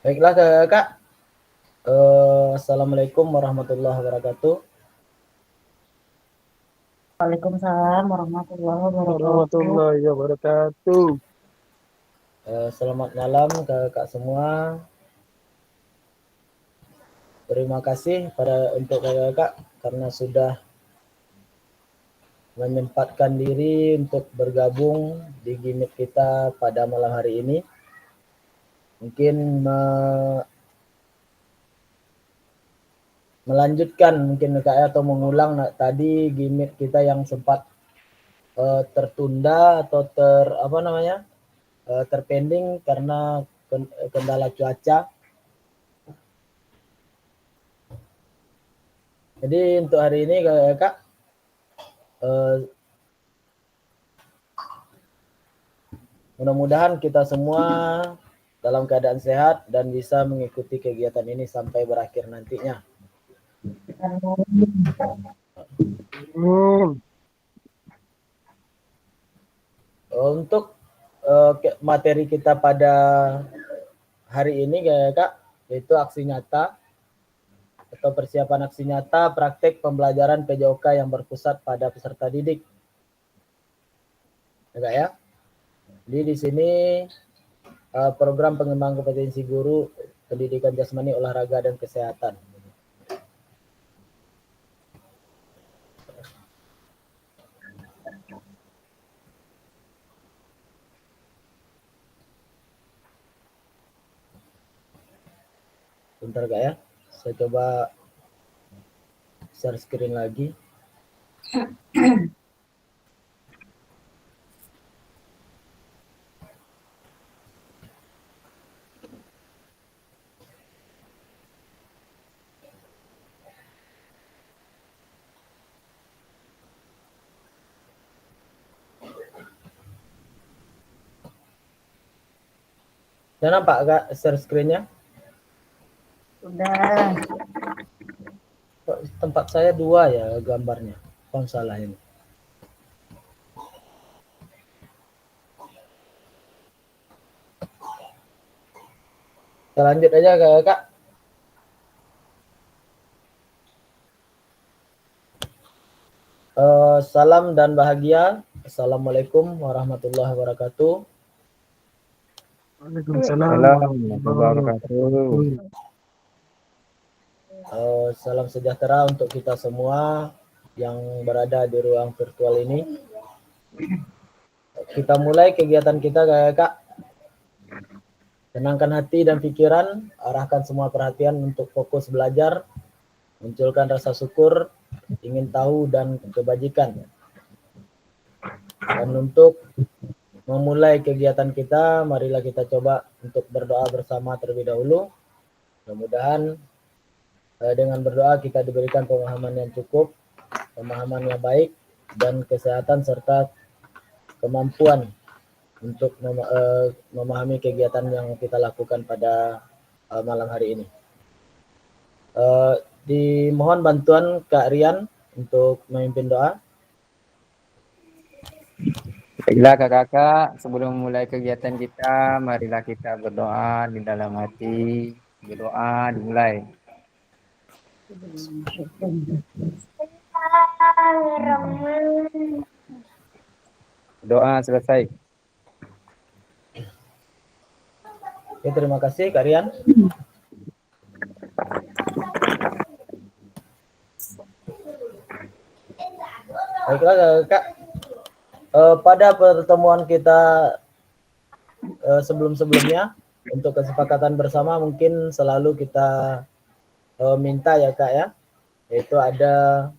Baiklah Kak. Assalamualaikum warahmatullahi wabarakatuh. Waalaikumsalam warahmatullahi wabarakatuh. Warahmatullahi wabarakatuh. Selamat malam Kak semua. Terima kasih untuk Kakak karena sudah menyempatkan diri untuk bergabung di gimmick kita pada malam hari ini. Mungkin melanjutkan mungkin Kak atau mengulang tadi gimmick kita yang sempat tertunda atau terpending karena kendala cuaca. Jadi untuk hari ini Kak, mudah-mudahan kita semua dalam keadaan sehat dan bisa mengikuti kegiatan ini sampai berakhir nantinya. Untuk materi kita pada hari ini Kak, yaitu aksi nyata atau persiapan aksi nyata praktek pembelajaran PJOK yang berpusat pada peserta didik. Ya Kak ya. Jadi di sini program pengembangan kompetensi guru pendidikan jasmani, olahraga dan kesehatan. Bentar Kak ya. Saya coba share screen lagi. Sudah nampak Kak share screen-nya? Sudah. Tempat saya 2 ya gambarnya. Kok salah ini. Kita lanjut aja Kak. Salam dan bahagia. Assalamualaikum warahmatullahi wabarakatuh. Waalaikumsalam warahmatullahi wabarakatuh. Salam sejahtera untuk kita semua yang berada di ruang virtual ini. Kita mulai kegiatan kita Kak. Tenangkan hati dan pikiran, arahkan semua perhatian untuk fokus belajar, munculkan rasa syukur, ingin tahu dan kebajikan. Dan untuk memulai kegiatan kita, marilah kita coba untuk berdoa bersama terlebih dahulu. Mudah-mudahan dengan berdoa kita diberikan pemahaman yang cukup, pemahaman yang baik, dan kesehatan serta kemampuan untuk memahami kegiatan yang kita lakukan pada malam hari ini. Dimohon bantuan Kak Rian untuk memimpin doa. Baiklah kakak-kakak, sebelum memulai kegiatan kita, marilah kita berdoa di dalam hati. Berdoa dimulai. Doa selesai. Oke, terima kasih Kak Rian. Baiklah Kak, pada pertemuan kita sebelum-sebelumnya untuk kesepakatan bersama mungkin selalu kita minta ya Kak ya, yaitu ada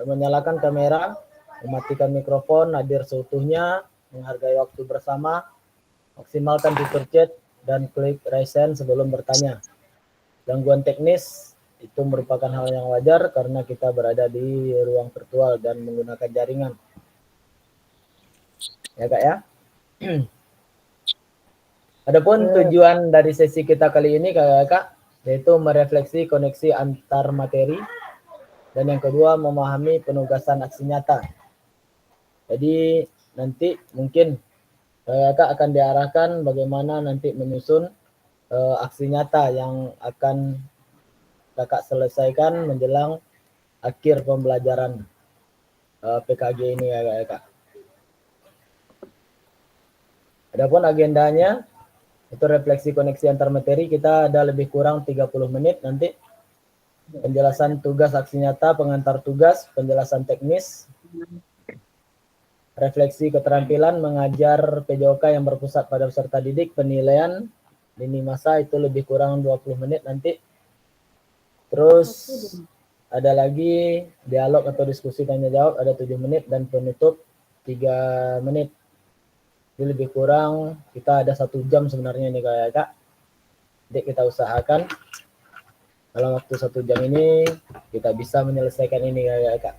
menyalakan kamera, mematikan mikrofon, hadir seutuhnya, menghargai waktu bersama, maksimalkan fitur chat, dan klik raise hand sebelum bertanya. Gangguan teknis itu merupakan hal yang wajar karena kita berada di ruang virtual dan menggunakan jaringan. Ya Kak ya. Adapun tujuan dari sesi kita kali ini Kak, yaitu merefleksi koneksi antar materi, dan yang kedua memahami penugasan aksi nyata. Jadi nanti mungkin Kakak akan diarahkan bagaimana nanti menyusun aksi nyata yang akan kakak selesaikan menjelang akhir pembelajaran PKG ini ya kakak. Adapun agendanya itu refleksi koneksi antar materi, kita ada lebih kurang 30 menit nanti. Penjelasan tugas aksi nyata, pengantar tugas, penjelasan teknis, refleksi keterampilan mengajar PJOK yang berpusat pada peserta didik, penilaian lini masa itu lebih kurang 20 menit nanti. Terus ada lagi dialog atau diskusi tanya jawab ada 7 menit dan penutup 3 menit. Jadi lebih kurang kita ada 1 jam sebenarnya nih Kak. Jadi kita usahakan dalam waktu 1 jam ini kita bisa menyelesaikan ini Kak.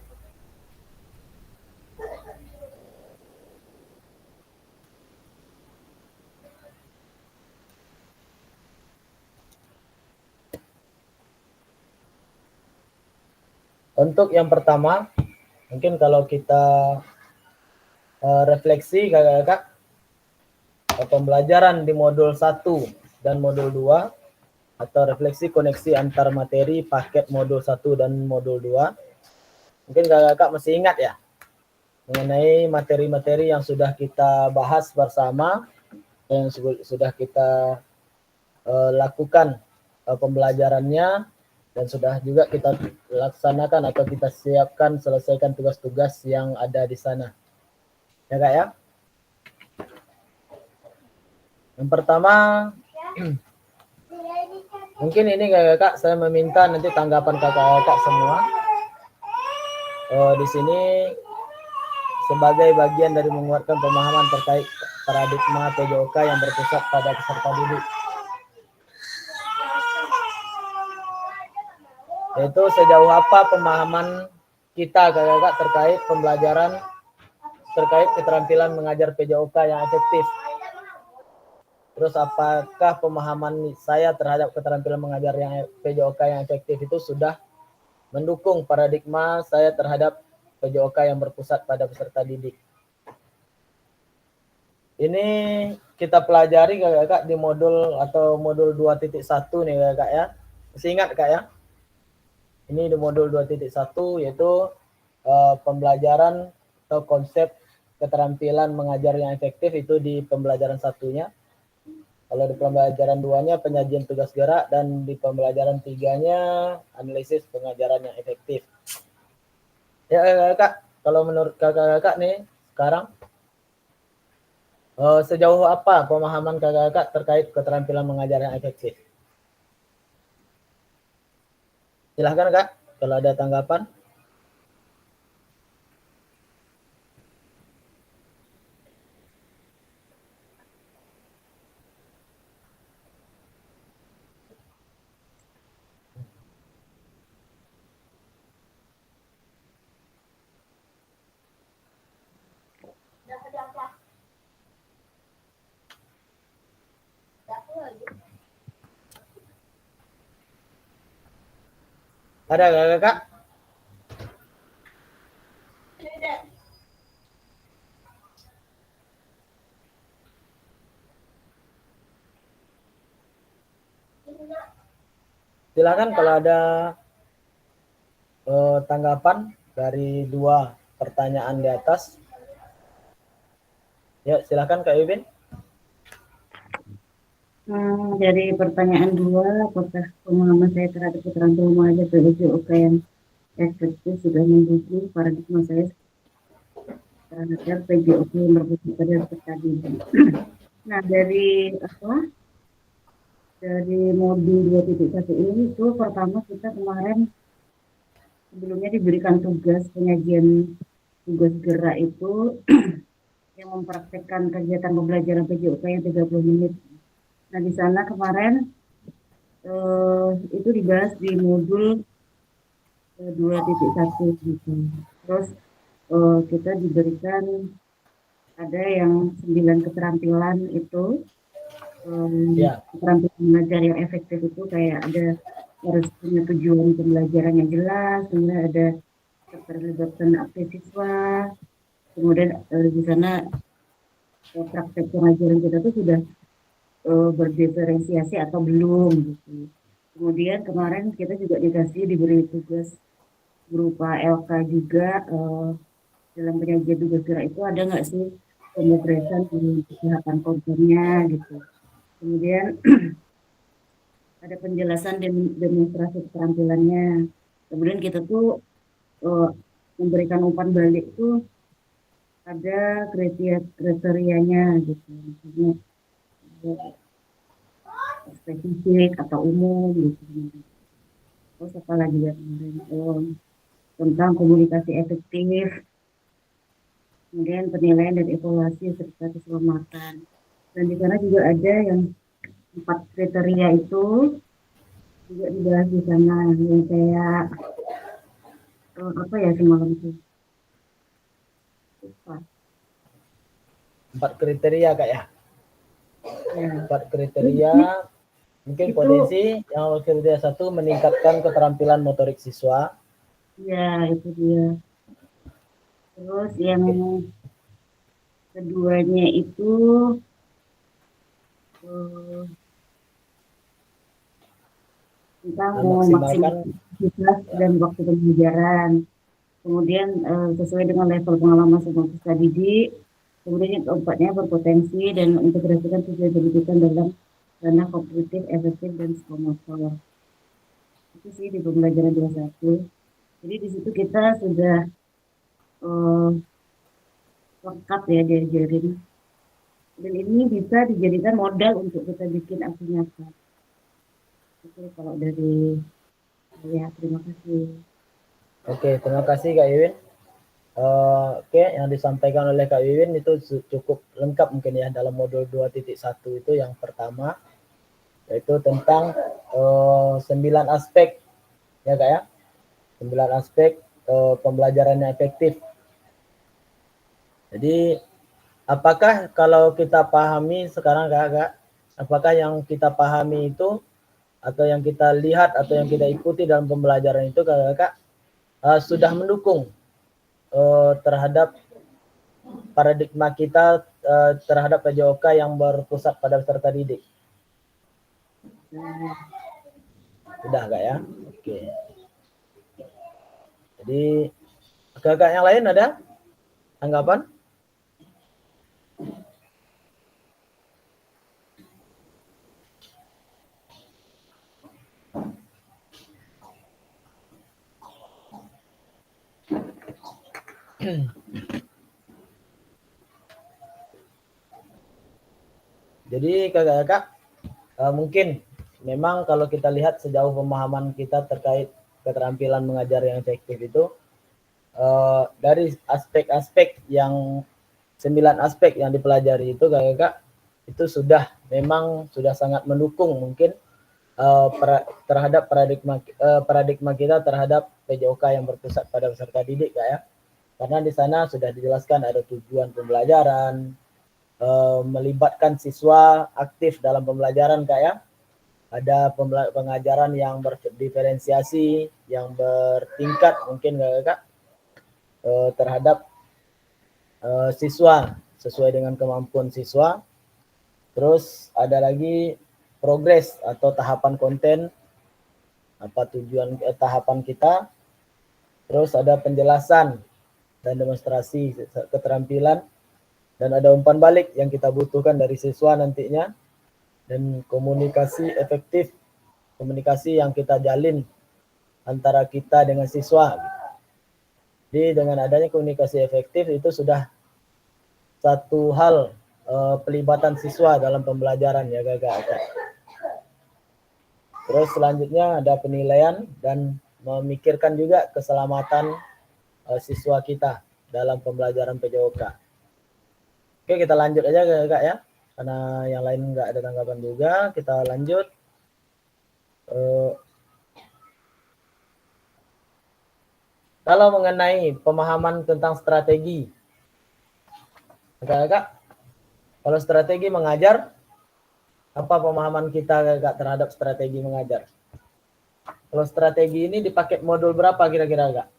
Untuk yang pertama, mungkin kalau kita refleksi Kakak, pembelajaran di modul 1 dan modul 2 atau refleksi koneksi antar materi paket modul 1 dan modul 2. Mungkin Kakak masih ingat ya mengenai materi-materi yang sudah kita bahas bersama, yang sudah kita lakukan pembelajarannya, dan sudah juga kita laksanakan atau kita siapkan selesaikan tugas-tugas yang ada di sana. Ya Kak ya? Yang pertama, mungkin ini Kak, saya meminta nanti tanggapan kakak-kakak semua. Di sini sebagai bagian dari menguatkan pemahaman terkait paradigma PJOK yang berpusat pada peserta didik. Yaitu sejauh apa pemahaman kita kakak terkait pembelajaran terkait keterampilan mengajar PJOK yang efektif. Terus apakah pemahaman saya terhadap keterampilan mengajar yang PJOK yang efektif itu sudah mendukung paradigma saya terhadap PJOK yang berpusat pada peserta didik. Ini kita pelajari kakak di modul atau modul 2.1 nih kakak ya. Masih ingat kak ya? Ini di modul 2.1 yaitu pembelajaran atau konsep keterampilan mengajar yang efektif itu di pembelajaran satunya. Kalau di pembelajaran 2-nya penyajian tugas gerak dan di pembelajaran 3-nya analisis pengajaran yang efektif. Ya Kak, kalau menurut kakak-kakak nih sekarang sejauh apa pemahaman kakak-kakak terkait keterampilan mengajar yang efektif? Silahkan Kak, kalau ada tanggapan. Ada kakak? Silakan kalau ada tanggapan dari 2 pertanyaan di atas. Ya, silakan Kak Yubin. Dari pertanyaan 2, apakah pemahaman saya terhadap keterampilan mengajar PJOK yang efektif sudah mendukung paradigma saya terhadap PJOK yang berpusat pada peserta didik. Nah, dari modul 2.1 ini itu pertama kita kemarin sebelumnya diberikan tugas penyajian tugas gerak itu yang mempraktekkan kegiatan pembelajaran PJOK yang 30 menit. Nah, di sana kemarin itu dibahas di modul 2.1 gitu. Terus kita diberikan ada yang 9 keterampilan itu. Keterampilan mengajar yang efektif itu kayak ada harus punya tujuan pembelajaran yang jelas, kemudian ada keterlibatan aktif siswa, kemudian di sana praktek pengajaran kita tuh sudah berdiferensiasi atau belum gitu. Kemudian kemarin kita juga diberi tugas berupa LK juga, dalam penyajian tugas gerak itu ada nggak sih pemotretan di kesehatan kontennya gitu. Kemudian ada penjelasan dan demonstrasi keterampilannya. Kemudian kita tuh memberikan umpan balik tuh ada kriterianya gitu. Misalnya spesifik atau umum gitu. Terus apa lagi ya kemarin? Tentang komunikasi efektif, kemudian penilaian dan evaluasi serta keselamatan. Dan di sana juga ada yang 4 kriteria itu juga dibahas di sana, yang kayak apa ya semalam itu. Lupa. 4 kriteria Kak ya. Ya. 4 kriteria mungkin Itu, potensi yang kriteria 1 meningkatkan keterampilan motorik siswa. ya itu dia. Terus yang keduanya itu tentang memaksimalkan aktivitas dan waktu pembelajaran. Kemudian sesuai dengan level pengalaman semua peserta didik. Kemudian yang keempatnya berpotensi dan integrasikan tujuan pendidikan dalam ranah kognitif, efektif, dan psikomotor. Itu sih di pembelajaran 21. Jadi di situ kita sudah lengkap ya diajarin. Dan ini bisa dijadikan modal untuk kita bikin aksi nyata. Oke, kalau dari saya terima kasih. Oke, terima kasih Kak Iwin. Oke, yang disampaikan oleh Kak Wiwin itu cukup lengkap mungkin ya dalam modul 2.1 itu yang pertama, yaitu tentang 9 aspek ya Kak ya, 9 aspek pembelajaran yang efektif. Jadi apakah kalau kita pahami sekarang Kak, apakah yang kita pahami itu atau yang kita lihat atau yang kita ikuti dalam pembelajaran itu Kak, sudah mendukung terhadap paradigma kita terhadap PJOK yang berpusat pada peserta didik? Sudah Kak ya? Oke. Jadi kakak yang lain ada tanggapan? Jadi kakak-kakak mungkin memang kalau kita lihat sejauh pemahaman kita terkait keterampilan mengajar yang efektif itu dari aspek-aspek yang 9 aspek yang dipelajari itu kakak-kakak itu sudah memang sudah sangat mendukung mungkin terhadap paradigma kita terhadap PJOK yang berpusat pada peserta didik Kak ya. Karena di sana sudah dijelaskan ada tujuan pembelajaran, melibatkan siswa aktif dalam pembelajaran Kak ya. Ada pengajaran yang berdiferensiasi, yang bertingkat mungkin Kak terhadap siswa sesuai dengan kemampuan siswa. Terus ada lagi progres atau tahapan konten, apa tujuan tahapan kita. Terus ada penjelasan dan demonstrasi keterampilan, dan ada umpan balik yang kita butuhkan dari siswa nantinya, dan komunikasi efektif, komunikasi yang kita jalin antara kita dengan siswa. Jadi dengan adanya komunikasi efektif itu sudah satu hal pelibatan siswa dalam pembelajaran ya kakak. Terus selanjutnya ada penilaian dan memikirkan juga keselamatan siswa kita dalam pembelajaran PJOK. Oke, kita lanjut aja Kak ya, karena yang lain nggak ada tanggapan juga. Kita lanjut. Kalau mengenai pemahaman tentang strategi, Kak, kalau strategi mengajar, apa pemahaman kita Kak terhadap strategi mengajar? Kalau strategi ini dipakai modul berapa kira-kira Kak?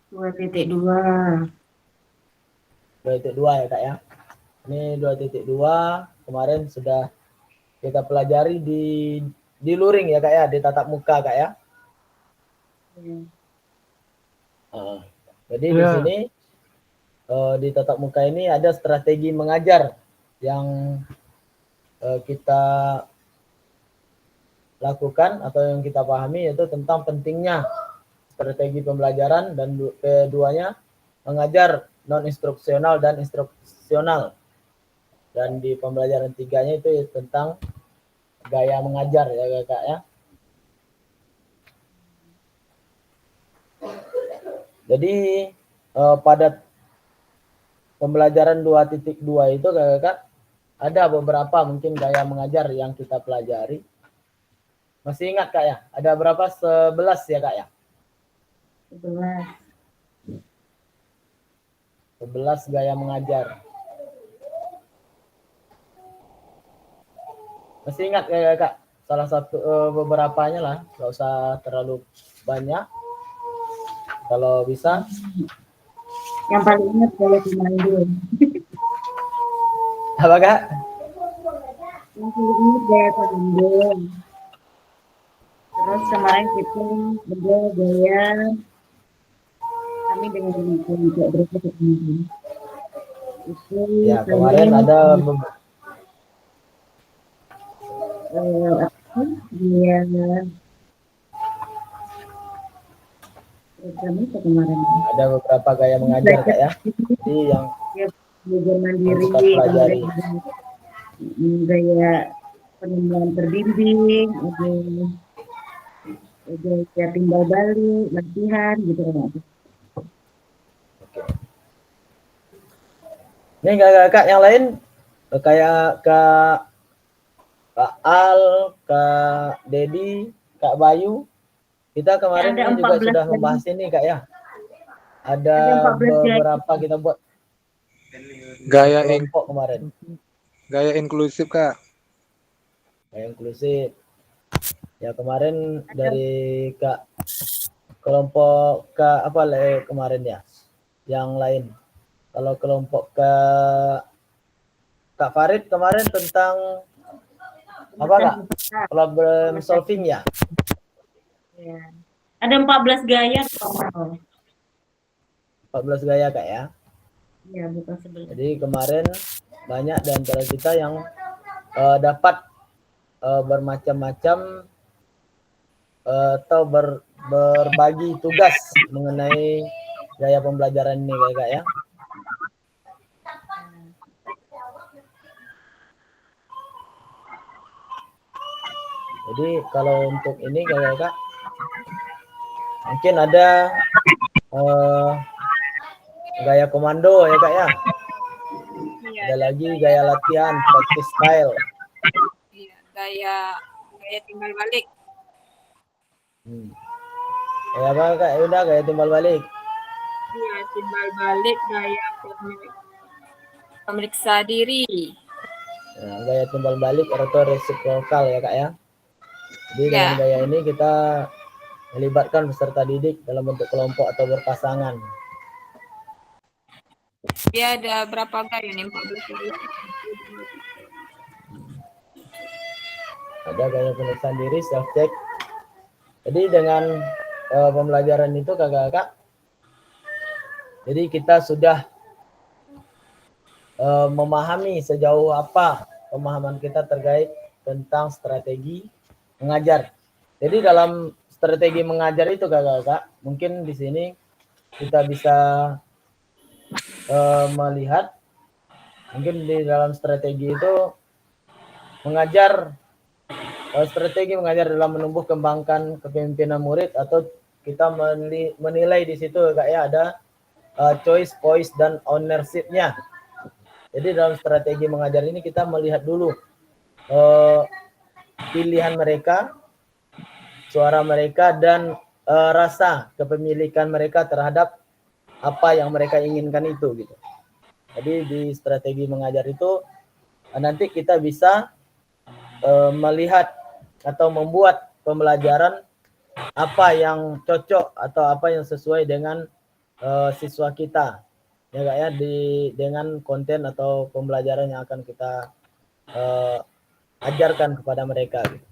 2.2. 2.2 ya Kak ya. Ini 2.2 kemarin sudah kita pelajari di luring ya Kak ya, di tatap muka Kak ya. Jadi di sini di tatap muka ini ada strategi mengajar yang kita lakukan atau yang kita pahami, yaitu tentang pentingnya strategi pembelajaran, dan keduanya mengajar non instruksional dan instruksional. Dan di pembelajaran tiganya itu tentang gaya mengajar ya Kak ya. Jadi pada pembelajaran 2.2 itu Kak, ada beberapa mungkin gaya mengajar yang kita pelajari. Masih ingat Kak ya? Ada berapa? 11 ya Kak ya? 11 gaya mengajar. Masih ingat ya Kak? Salah satu beberapanya lah, nggak usah terlalu banyak. Kalau bisa. Yang paling ingat gaya komando. Apa Kak? Yang paling ingat gaya komando. Terus kemarin kita ada gaya kami dengan juga berapa kemarin. Itu Ya kemarin ada dia program itu kemarin. Ada beberapa gaya mengajar Kak ya. Jadi yang belajar mandiri, kita pelajari. Gaya pengembangan terbimbing, ada timbal balik, latihan gitu kan. Ini kakak yang lain kayak Kak Al, Kak Dedi, Kak Bayu, kita kemarin ini juga sudah membahas ini Kak ya. Ada beberapa kita buat gaya kelompok kemarin. Gaya inklusif Kak. Gaya inklusif. Ya kemarin dari Kak kelompok Kak apa lah kemarin ya? Yang lain. Kalau kelompok Kak Farid kemarin tentang apa Kak? Problem solving ya? Ya. Ada 14 gaya. 14 gaya Kak ya? Iya, bukan 11. Jadi kemarin banyak di antara kita yang dapat bermacam-macam atau berbagi tugas mengenai gaya pembelajaran ini Kak ya. Jadi kalau untuk ini Kak, mungkin ada gaya komando ya Kak ya. Iya, ada lagi gaya latihan, practice style. Iya, gaya timbal balik. Gaya apa Kak? Ya udah gaya timbal balik. Iya, timbal balik, gaya pemeriksa diri. Nah, gaya timbal balik atau resiprokal ya Kak ya. Jadi dengan gaya ini kita melibatkan peserta didik dalam bentuk kelompok atau berpasangan. Dia ada berapa gaya nih? 14 gaya. Ada gaya pemeriksaan diri, self check. Jadi dengan pembelajaran itu kakak-kakak, jadi kita sudah memahami sejauh apa pemahaman kita terkait tentang strategi mengajar. Jadi dalam strategi mengajar itu kakak-kakak, mungkin di sini kita bisa melihat, mungkin di dalam strategi itu mengajar, strategi mengajar dalam menumbuh kembangkan kepemimpinan murid, atau kita menilai di situ kak ya, ada choice, voice, dan ownership-nya. Jadi dalam strategi mengajar ini kita melihat dulu pilihan mereka, suara mereka, dan rasa kepemilikan mereka terhadap apa yang mereka inginkan itu gitu. Jadi di strategi mengajar itu nanti kita bisa melihat atau membuat pembelajaran apa yang cocok atau apa yang sesuai dengan siswa kita. ya kak ya, dengan konten atau pembelajaran yang akan kita ajarkan kepada mereka gitu.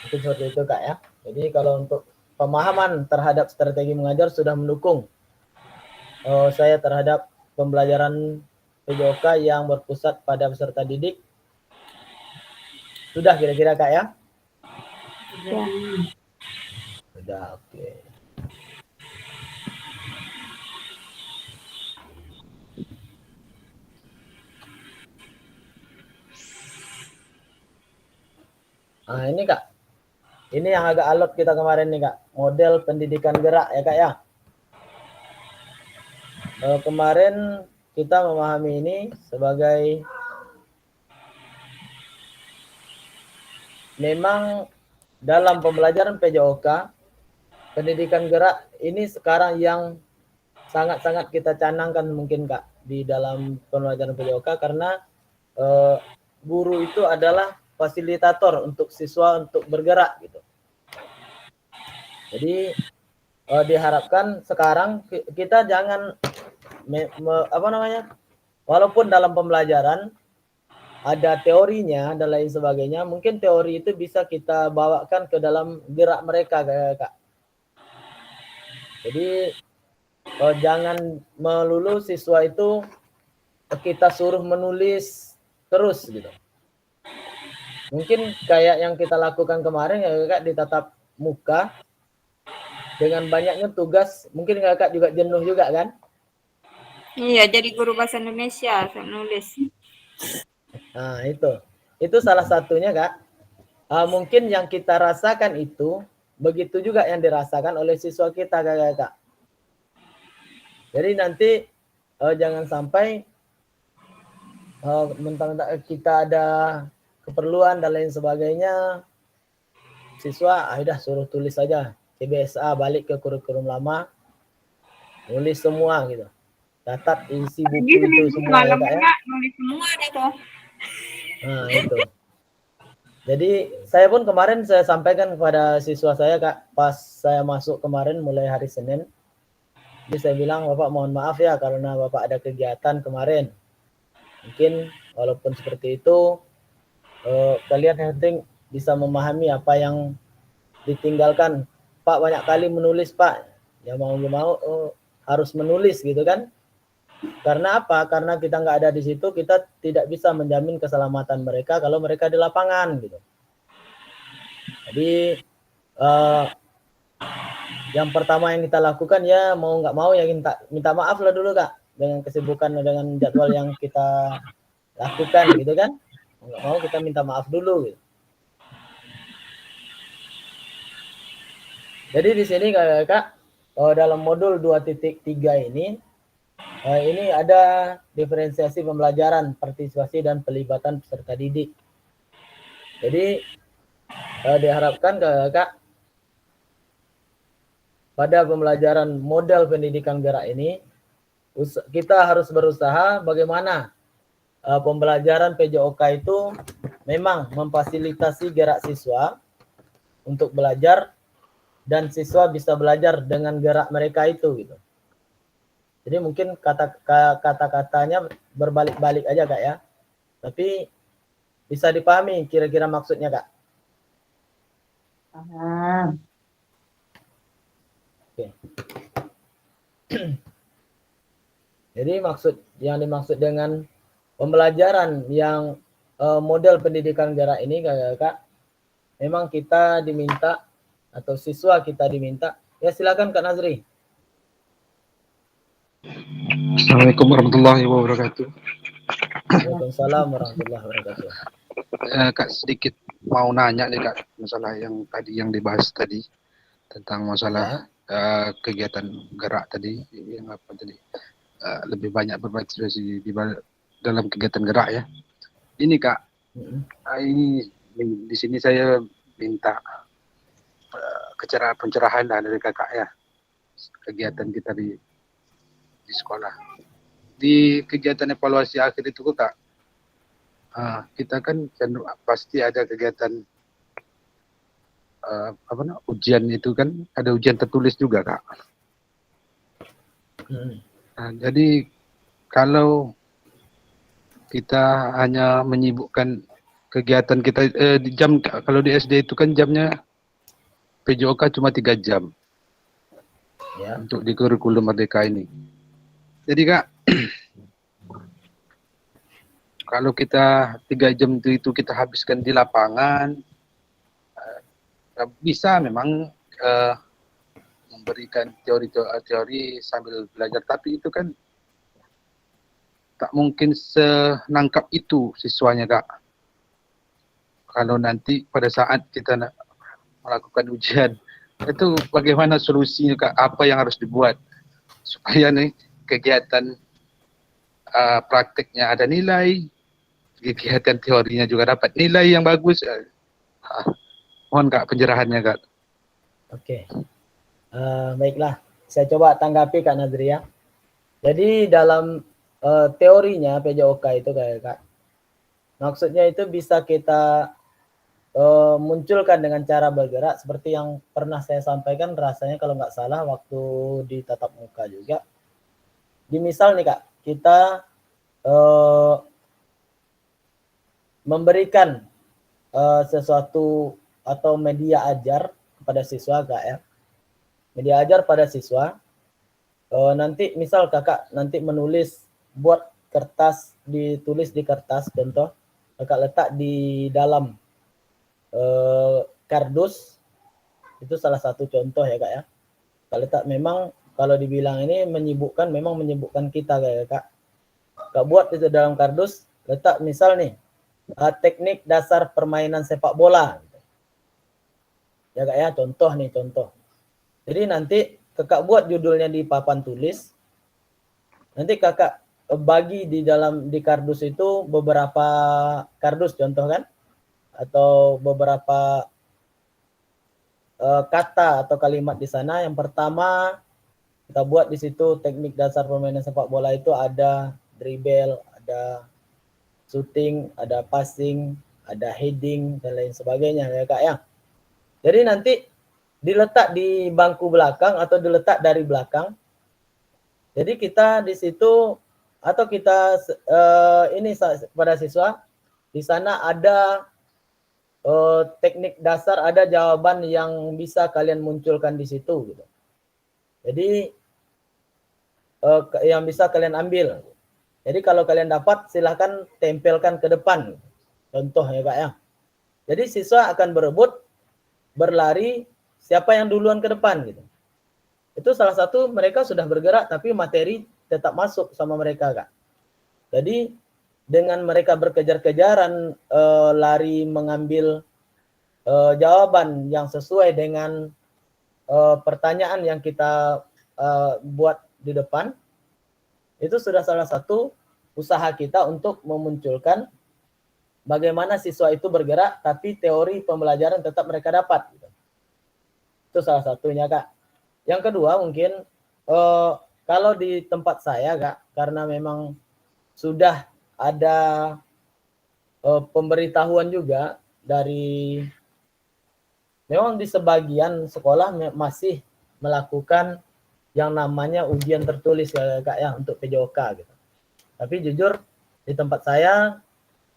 Mungkin seperti itu kak ya. Jadi kalau untuk pemahaman terhadap strategi mengajar sudah mendukung saya terhadap pembelajaran PJOK yang berpusat pada peserta didik. Sudah kira-kira kak ya? Ya. Sudah, oke. Nah ini kak, ini yang agak alot kita kemarin nih kak, model pendidikan gerak ya kak ya. Kemarin kita memahami ini sebagai memang dalam pembelajaran PJOK, pendidikan gerak ini sekarang yang sangat-sangat kita canangkan mungkin kak di dalam pembelajaran PJOK, karena guru itu adalah fasilitator untuk siswa untuk bergerak gitu. Jadi diharapkan sekarang kita jangan walaupun dalam pembelajaran ada teorinya dan lain sebagainya, mungkin teori itu bisa kita bawakan ke dalam gerak mereka kak. Jadi jangan melulu siswa itu kita suruh menulis terus gitu. Mungkin kayak yang kita lakukan kemarin ya kak, di tatap muka dengan banyaknya tugas, mungkin kakak juga jenuh juga kan? Iya, jadi guru bahasa Indonesia, saya nulis. Nah itu salah satunya kak. Mungkin yang kita rasakan itu begitu juga yang dirasakan oleh siswa kita kak. Jadi nanti jangan sampai mentang-mentang kita ada keperluan dan lain sebagainya, siswa udah suruh tulis saja CBSA, balik ke kurikulum lama, nulis semua gitu, catat isi buku itu semua ya kak ya. Nulis semua deh tuh. Nah itu. Jadi saya pun kemarin saya sampaikan kepada siswa saya kak, pas saya masuk kemarin mulai hari Senin. Jadi saya bilang, Bapak mohon maaf ya karena Bapak ada kegiatan kemarin. Mungkin walaupun seperti itu, kalian yang penting bisa memahami apa yang ditinggalkan. Pak banyak kali menulis Pak, ya mau harus menulis gitu kan. Karena apa? Karena kita nggak ada di situ, kita tidak bisa menjamin keselamatan mereka kalau mereka di lapangan gitu. Jadi yang pertama yang kita lakukan ya mau nggak mau ya minta maaf lah dulu kak, dengan kesibukan dengan jadwal yang kita lakukan gitu kan. Mau nggak mau kita minta maaf dulu gitu. Jadi di sini kak, dalam modul 2.3 ini ada diferensiasi pembelajaran, partisipasi dan pelibatan peserta didik. Jadi diharapkan kak, pada pembelajaran model pendidikan gerak ini, kita harus berusaha bagaimana pembelajaran PJOK itu memang memfasilitasi gerak siswa untuk belajar dan siswa bisa belajar dengan gerak mereka itu gitu. Jadi mungkin kata-katanya berbalik-balik aja kak ya, tapi bisa dipahami kira-kira maksudnya kak. Paham. Oke. Jadi yang dimaksud dengan pembelajaran yang model pendidikan gerak ini kak, memang kita diminta atau siswa kita diminta, ya silakan Kak Nazri. Assalamualaikum warahmatullahi wabarakatuh. Waalaikumsalam warahmatullahi wabarakatuh. Kak, sedikit mau nanya nih Kak, masalah yang tadi yang dibahas tadi tentang masalah kegiatan gerak tadi, yang apa tadi, lebih banyak berpartisipasi di dalam kegiatan gerak ya. Ini Kak, ini di sini saya minta pencerahan dari kakak ya, kegiatan kita di sekolah. Di kegiatan evaluasi akhir itu kak, kita kan pasti ada kegiatan ujian itu kan, ada ujian tertulis juga kak. Nah, jadi kalau kita hanya menyibukkan kegiatan kita di jam, kalau di SD itu kan jamnya PJOK cuma 3 jam Ya. untuk di kurikulum Merdeka ini. Jadi Kak, kalau kita 3 jam itu kita habiskan di lapangan, bisa memang memberikan teori sambil belajar, tapi itu kan tak mungkin senangkap itu siswanya Kak. Kalau nanti pada saat kita melakukan ujian, itu bagaimana solusinya Kak? Apa yang harus dibuat supaya nih kegiatan prakteknya ada nilai, kegiatan teorinya juga dapat nilai yang bagus. Mohon Kak pencerahannya Kak. Oke. Baiklah, saya coba tanggapi Kak Nadria. Jadi dalam teorinya PJOK itu kayak Kak, maksudnya itu bisa kita munculkan dengan cara bergerak seperti yang pernah saya sampaikan, rasanya kalau nggak salah waktu di tatap muka juga. Di misal nih Kak, kita memberikan sesuatu atau media ajar kepada siswa Kak ya. Media ajar pada siswa, nanti misal kakak nanti menulis, buat kertas, ditulis di kertas, contoh kakak letak di dalam kardus, itu salah satu contoh ya kak ya. Kakak letak, memang kalau dibilang ini menyibukkan, memang menyibukkan kita kayak kak. Kak buat itu dalam kardus, letak misal nih teknik dasar permainan sepak bola, ya kak ya, contoh nih, contoh. Jadi nanti kakak buat judulnya di papan tulis, nanti kakak bagi di dalam di kardus itu beberapa kardus contoh kan, atau beberapa kata atau kalimat di sana. Yang pertama kita buat di situ teknik dasar permainan sepak bola itu ada dribble, ada shooting, ada passing, ada heading dan lain sebagainya ya kak ya. Jadi nanti diletak di bangku belakang atau diletak dari belakang. Jadi kita di situ atau kita ini pada siswa di sana ada teknik dasar, ada jawaban yang bisa kalian munculkan di situ gitu. Jadi yang bisa kalian ambil. Jadi kalau kalian dapat silahkan tempelkan ke depan. Contoh ya Kak ya. Jadi siswa akan berebut, berlari, siapa yang duluan ke depan gitu. Itu salah satu, mereka sudah bergerak tapi materi tetap masuk sama mereka Kak. Jadi dengan mereka berkejar-kejaran lari mengambil jawaban yang sesuai dengan pertanyaan yang kita buat di depan, itu sudah salah satu usaha kita untuk memunculkan bagaimana siswa itu bergerak tapi teori pembelajaran tetap mereka dapat gitu. Itu salah satunya Kak. Yang kedua mungkin kalau di tempat saya Kak, karena memang sudah ada pemberitahuan juga dari, memang di sebagian sekolah masih melakukan yang namanya ujian tertulis ya Kak ya untuk PJOK gitu. Tapi jujur di tempat saya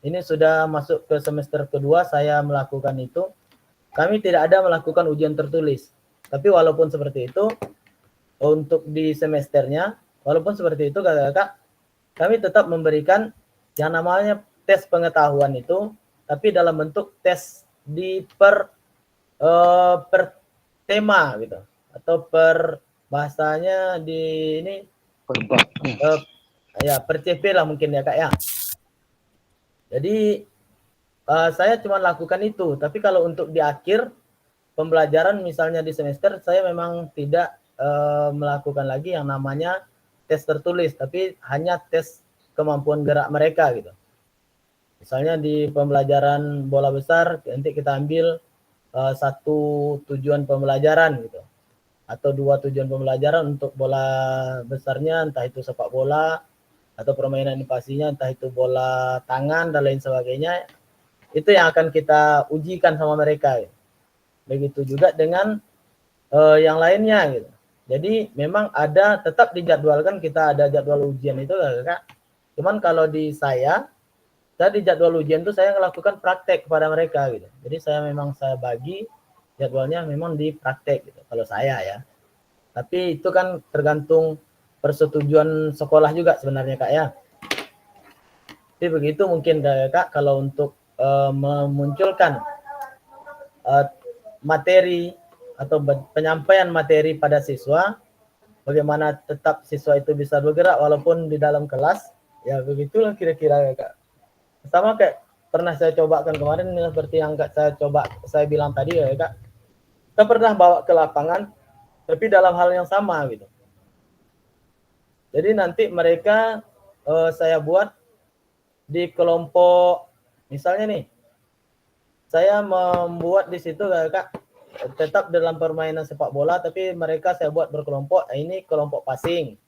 ini sudah masuk ke semester kedua saya melakukan itu. Kami tidak ada melakukan ujian tertulis. Tapi walaupun seperti itu, untuk di semesternya, walaupun seperti itu kakak-kakak, kami tetap memberikan yang namanya tes pengetahuan itu, tapi dalam bentuk tes di per tema gitu, atau per bahasanya di ini ya per CP lah mungkin ya kak ya. Jadi saya cuma lakukan itu, tapi kalau untuk di akhir pembelajaran misalnya di semester, saya memang tidak melakukan lagi yang namanya tes tertulis, tapi hanya tes kemampuan gerak mereka gitu. Misalnya di pembelajaran bola besar, nanti kita ambil satu tujuan pembelajaran gitu, atau dua tujuan pembelajaran untuk bola besarnya, entah itu sepak bola, atau permainan invasinya, entah itu bola tangan dan lain sebagainya. Itu yang akan kita ujikan sama mereka gitu. Begitu juga dengan yang lainnya gitu. Jadi memang ada tetap dijadwalkan, kita ada jadwal ujian itu Kak. Cuman kalau di saya di jadwal ujian itu saya melakukan praktek kepada mereka gitu. Jadi saya bagi jadwalnya memang di praktek gitu kalau saya ya. Tapi itu kan tergantung persetujuan sekolah juga sebenarnya Kak ya. Jadi begitu mungkin Kak kalau untuk memunculkan materi atau penyampaian materi pada siswa, bagaimana tetap siswa itu bisa bergerak walaupun di dalam kelas, ya begitulah kira-kira Kak. Sama kayak pernah saya cobakan kemarin seperti yang saya bilang tadi ya Kak. Kita pernah bawa ke lapangan tapi dalam hal yang sama gitu. Jadi nanti mereka saya buat di kelompok, misalnya nih, saya membuat di situ Kak, tetap dalam permainan sepak bola, tapi mereka saya buat berkelompok. Ini kelompok passing,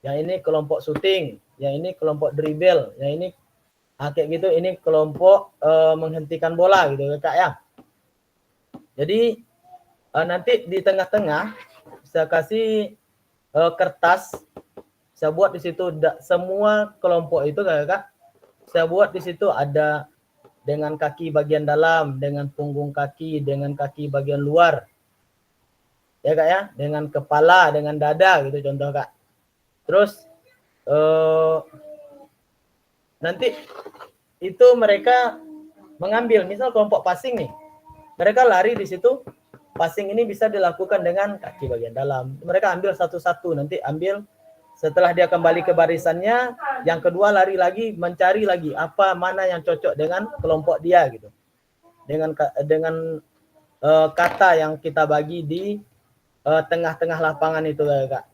yang ini kelompok shooting, yang ini kelompok dribble, yang ini kayak gitu. Ini kelompok menghentikan bola gitu Kak ya. Jadi nanti di tengah-tengah saya kasih kertas, saya buat di situ semua kelompok itu Kak. Saya buat di situ ada dengan kaki bagian dalam, dengan punggung kaki, dengan kaki bagian luar. Ya Kak ya, dengan kepala, dengan dada gitu contoh Kak. Terus nanti itu mereka mengambil, misal kelompok passing nih. Mereka lari di situ, passing ini bisa dilakukan dengan kaki bagian dalam. Mereka ambil satu-satu, nanti ambil setelah dia kembali ke barisannya, yang kedua lari lagi, mencari lagi apa mana yang cocok dengan kelompok dia gitu. Dengan kata yang kita bagi di tengah-tengah lapangan itu Kak.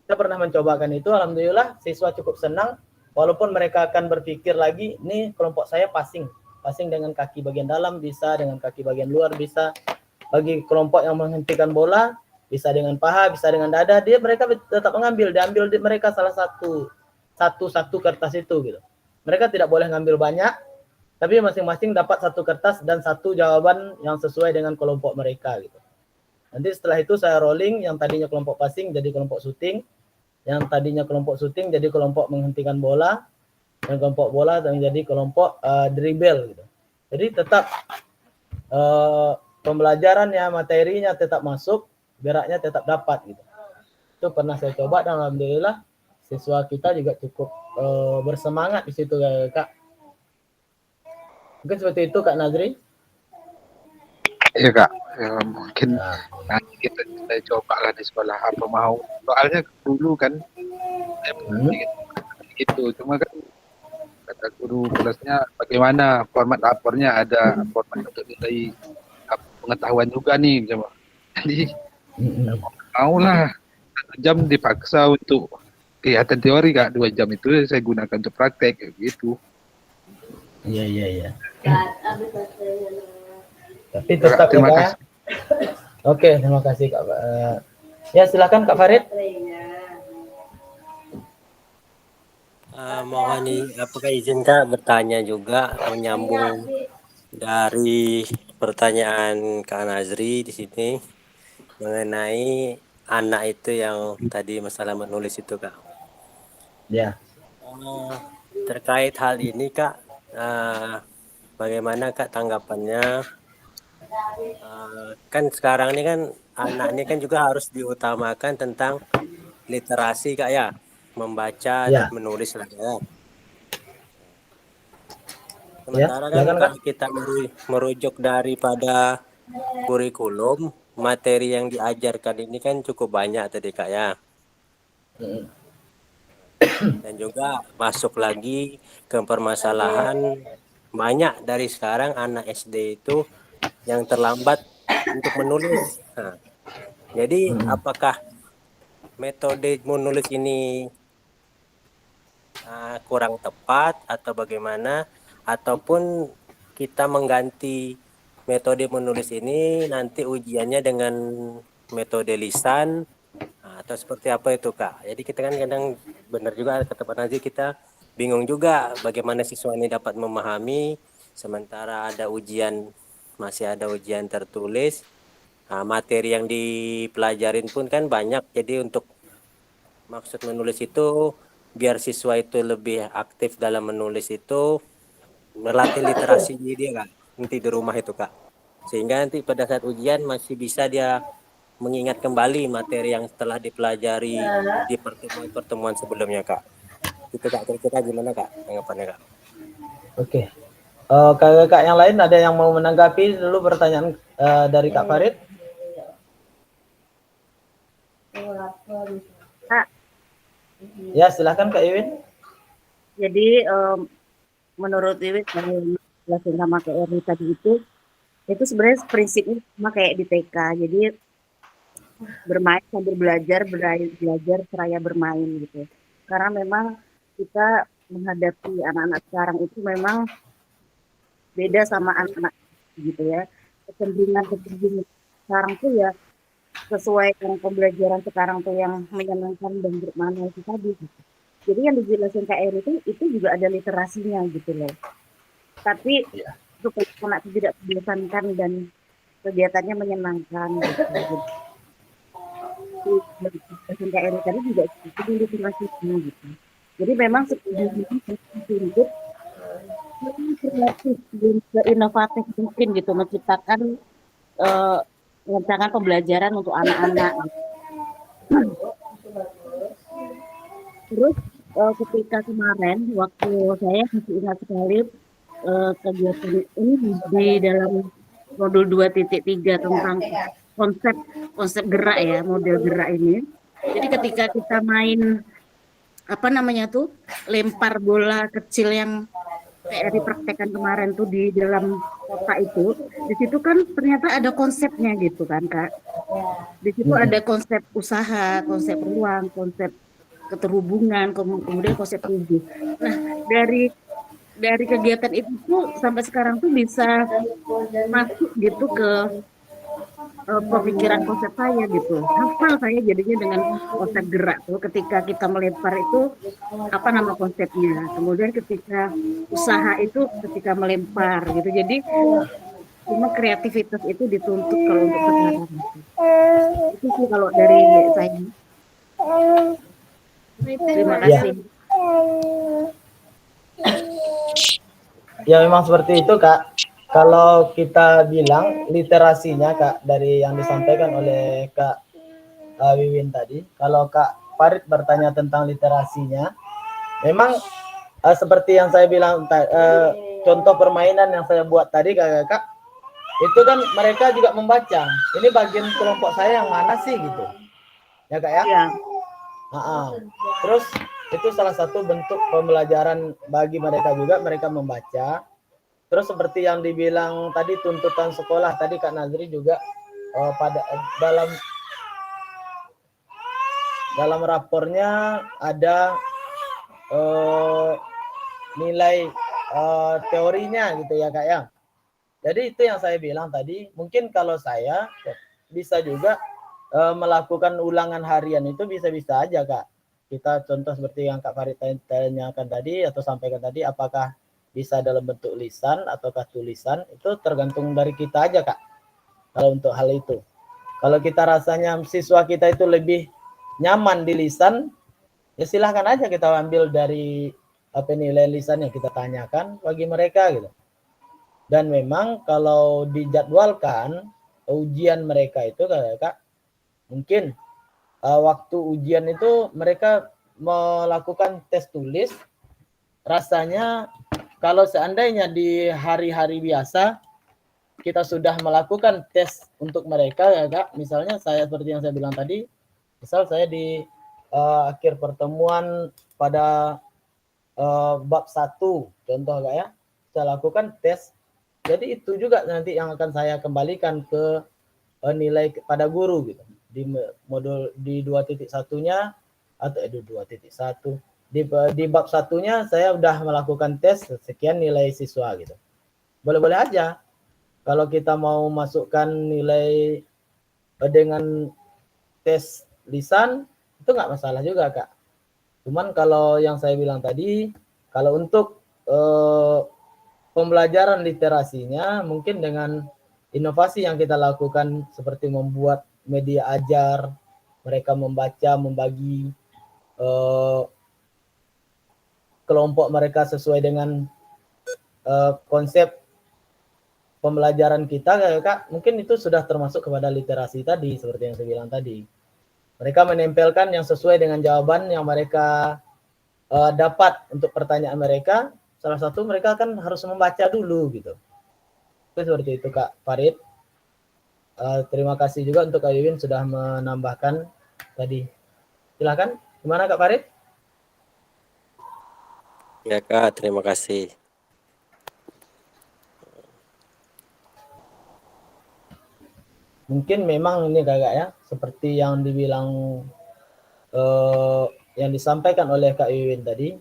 Kita pernah mencobakan itu, alhamdulillah siswa cukup senang, walaupun mereka akan berpikir lagi, nih kelompok saya passing dengan kaki bagian dalam bisa, dengan kaki bagian luar bisa. Bagi kelompok yang menghentikan bola, bisa dengan paha, bisa dengan dada, mereka tetap diambil mereka salah satu kertas itu gitu. Mereka tidak boleh ngambil banyak, tapi masing-masing dapat satu kertas dan satu jawaban yang sesuai dengan kelompok mereka gitu. Nanti setelah itu saya rolling, yang tadinya kelompok passing jadi kelompok shooting, yang tadinya kelompok shooting jadi kelompok menghentikan bola, dan kelompok bola menjadi kelompok dribble gitu. Jadi tetap pembelajarannya, materinya tetap masuk, geraknya tetap dapat gitu. Itu pernah saya coba dan alhamdulillah siswa kita juga cukup bersemangat di situ Kak. Mungkin seperti itu Kak Nazri. Iya Kak, ya, mungkin nanti kita coba lah di sekolah apa mau. Soalnya dulu kan gitu, cuma kan kata guru kelasnya bagaimana format lapornya, ada format untuk nilai pengetahuan juga nih, coba. Jadi mau lah 1 jam dipaksa untuk kegiatan teori Kak, 2 jam itu saya gunakan untuk praktek gitu. Iya. Tapi tetap terima ya, kasih. Oke, terima kasih Kak. Ya silakan Kak Farid. Mohon apakah izin Kak bertanya juga menyambung dari pertanyaan Kak Nazri di sini mengenai anak itu yang tadi masalah menulis itu Kak. Ya. Terkait hal ini Kak, bagaimana Kak tanggapannya? Kan sekarang ini kan anak ini kan juga harus diutamakan tentang literasi Kak ya, membaca dan menulis lah ya. Sementara kan kalau kita merujuk daripada kurikulum, materi yang diajarkan ini kan cukup banyak tadi Kak ya. Dan juga masuk lagi ke permasalahan banyak dari sekarang anak SD itu yang terlambat untuk menulis. Nah, jadi apakah metode menulis ini kurang tepat atau bagaimana? Ataupun kita mengganti metode menulis ini nanti ujiannya dengan metode lisan atau seperti apa itu Kak? Jadi kita kan kadang benar juga kata Pak Nazri, kita bingung juga bagaimana siswa ini dapat memahami sementara masih ada ujian tertulis. Materi yang dipelajarin pun kan banyak. Jadi untuk maksud menulis itu biar siswa itu lebih aktif dalam menulis itu melatih literasi dia Kak. Nanti di rumah itu Kak. Sehingga nanti pada saat ujian masih bisa dia mengingat kembali materi yang telah dipelajari di pertemuan-pertemuan sebelumnya Kak. Itu Kak, kira-kira gimana Kak tanggapannya Kak? Oke. Kakak yang lain ada yang mau menanggapi dulu pertanyaan dari Kak Farid? Kak, Ya, silahkan Kak Iwin. jadi menurut Wiwit dari jelasin sama Kak Eri tadi itu sebenarnya prinsipnya sama kayak di TK. Jadi bermain sambil belajar, belajar seraya bermain gitu. Karena memang kita menghadapi anak-anak sekarang itu memang beda sama anak-anak gitu ya. Kecenderungan sekarang tuh ya sesuai dengan pembelajaran sekarang tuh yang menyenangkan dan bermakna itu tadi. Gitu. Jadi yang dijelasin Kak Eri itu juga ada literasinya gitu loh. Tapi supaya anak tidak membosankan dan kegiatannya menyenangkan gitu. Jadi Kak Eri tadi juga itu literasinya gitu. Jadi memang untuk kreatif dan inovatif mungkin gitu menciptakan rancangan pembelajaran untuk anak-anak. Gitu. Terus ketika kemarin waktu saya masih ingat sekali kegiatan ini di dalam modul 2.3 tentang konsep gerak ya, model gerak ini. Jadi ketika kita main apa namanya tuh lempar bola kecil yang kayak dipraktekkan kemarin tuh di dalam kota itu, di situ kan ternyata ada konsepnya gitu kan Kak. Di situ ada konsep usaha, konsep ruang, konsep keterhubungan, kemudian konsep tubuh. Nah, dari kegiatan itu tuh sampai sekarang tuh bisa masuk gitu ke pemikiran konsep saya gitu. Hafal saya jadinya dengan konsep gerak tuh ketika kita melempar itu apa nama konsepnya. Kemudian ketika usaha itu ketika melempar gitu. Jadi cuma kreativitas itu dituntut kalau untuk sekarang. Itu sih kalau dari saya. Terima kasih. Ya memang seperti itu Kak. Kalau kita bilang literasinya Kak dari yang disampaikan oleh Kak Wiwin tadi, kalau Kak Farid bertanya tentang literasinya, memang seperti yang saya bilang contoh permainan yang saya buat tadi Kak, itu kan mereka juga membaca. Ini bagian kelompok saya yang mana sih gitu, ya Kak ya? Ya. Terus itu salah satu bentuk pembelajaran bagi mereka juga, mereka membaca. Terus seperti yang dibilang tadi tuntutan sekolah tadi Kak Nazri juga pada dalam rapornya ada nilai teorinya gitu ya Kak ya. Jadi itu yang saya bilang tadi, mungkin kalau saya bisa juga melakukan ulangan harian itu bisa-bisa aja Kak. Kita contoh seperti yang Kak Farid tanyakan tadi atau sampaikan tadi, apakah bisa dalam bentuk lisan ataukah tulisan, itu tergantung dari kita aja Kak. Kalau untuk hal itu. Kalau kita rasanya siswa kita itu lebih nyaman di lisan, ya silahkan aja kita ambil dari apa nilai lisan yang kita tanyakan bagi mereka gitu. Dan memang kalau dijadwalkan ujian mereka itu Kak, mungkin waktu ujian itu mereka melakukan tes tulis, rasanya kalau seandainya di hari-hari biasa kita sudah melakukan tes untuk mereka ya Kak, misalnya saya seperti yang saya bilang tadi, misal saya di akhir pertemuan pada bab 1 contoh Kak ya, saya lakukan tes. Jadi itu juga nanti yang akan saya kembalikan ke nilai pada guru gitu. Di modul di 2.1-nya atau 2.1 di bab satunya saya udah melakukan tes sekian nilai siswa gitu. Boleh-boleh aja. Kalau kita mau masukkan nilai dengan tes lisan itu nggak masalah juga Kak. Cuman kalau yang saya bilang tadi, kalau untuk pembelajaran literasinya mungkin dengan inovasi yang kita lakukan seperti membuat media ajar, mereka membaca, membagi kelompok mereka sesuai dengan konsep pembelajaran kita, Kak, mungkin itu sudah termasuk kepada literasi tadi, seperti yang saya bilang tadi. Mereka menempelkan yang sesuai dengan jawaban yang mereka dapat untuk pertanyaan mereka. Salah satu mereka kan harus membaca dulu gitu. Itu seperti itu, Kak Farid. Terima kasih juga untuk Kak Wiwin sudah menambahkan tadi. Silakan, gimana Kak Farid? Ya Kak, terima kasih. Mungkin memang ini Kakak ya, seperti yang dibilang yang disampaikan oleh Kak Wiwin tadi,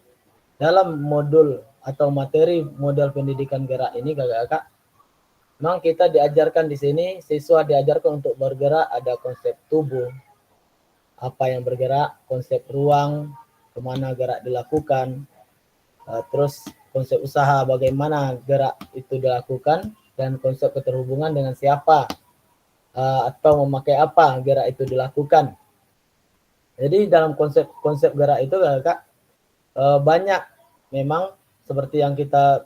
dalam modul atau materi model pendidikan gerak ini Kakak, memang kita diajarkan di sini, siswa diajarkan untuk bergerak, ada konsep tubuh, apa yang bergerak, konsep ruang, kemana gerak dilakukan, terus konsep usaha, bagaimana gerak itu dilakukan, dan konsep keterhubungan dengan siapa, atau memakai apa gerak itu dilakukan. Jadi dalam konsep gerak itu Kak, banyak memang seperti yang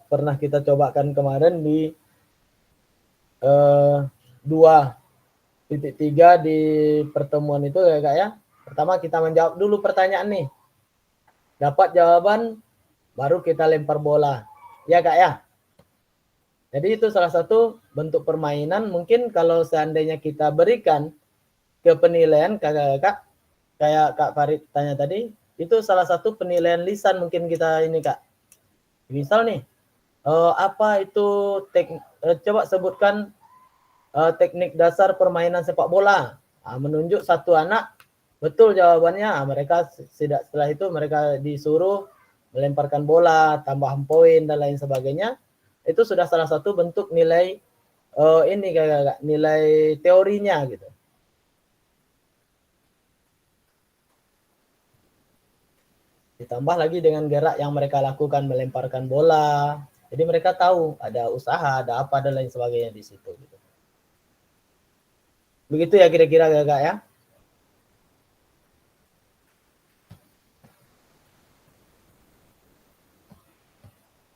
pernah kita cobakan kemarin di 2.3 di pertemuan itu Kak ya. Pertama kita menjawab dulu pertanyaan nih. Dapat jawaban baru kita lempar bola. Ya Kak ya. Jadi itu salah satu bentuk permainan, mungkin kalau seandainya kita berikan ke penilaian Kak, kayak Kak Farid tanya tadi, itu salah satu penilaian lisan mungkin kita ini Kak. Misal nih, apa itu coba sebutkan teknik dasar permainan sepak bola. Menunjuk satu anak, betul jawabannya, mereka setelah itu mereka disuruh melemparkan bola, tambahan poin dan lain sebagainya. Itu sudah salah satu bentuk nilai ini Kak, nilai teorinya gitu. Ditambah lagi dengan gerak yang mereka lakukan melemparkan bola. Jadi mereka tahu ada usaha, ada apa dan lain sebagainya di situ gitu. Begitu ya kira-kira Kak ya.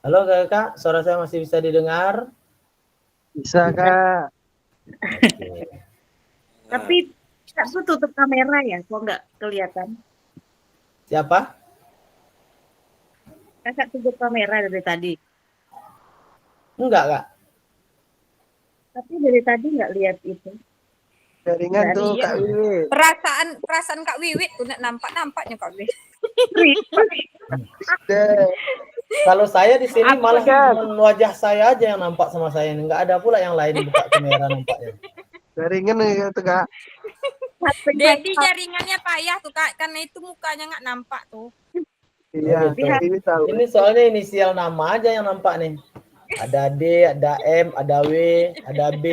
Halo Kak, suara saya masih bisa didengar? Bisa Kak. Tapi Kak tuh tutup kamera ya, kok nggak kelihatan? Siapa? Kakak tutup kamera dari tadi. Enggak Kak. Tapi dari tadi nggak lihat itu. Jaringan tuh Iya. Kak Wiwi. Perasaan Kak Wiwit tuh nampaknya Kak Wiwit. Kalau saya di sini Apa, malah Kak? wajah saya aja yang nampak sama saya, enggak ada pula yang lain buka kamera nampaknya. Jaringan nih tuh Kak. Dedi jaringannya payah tuh Kak, karena itu mukanya nggak nampak tuh. Iya, gitu. Kak Wiwi tahu. Ini soalnya inisial nama aja yang nampak nih. Ada D, ada M, ada W, ada B,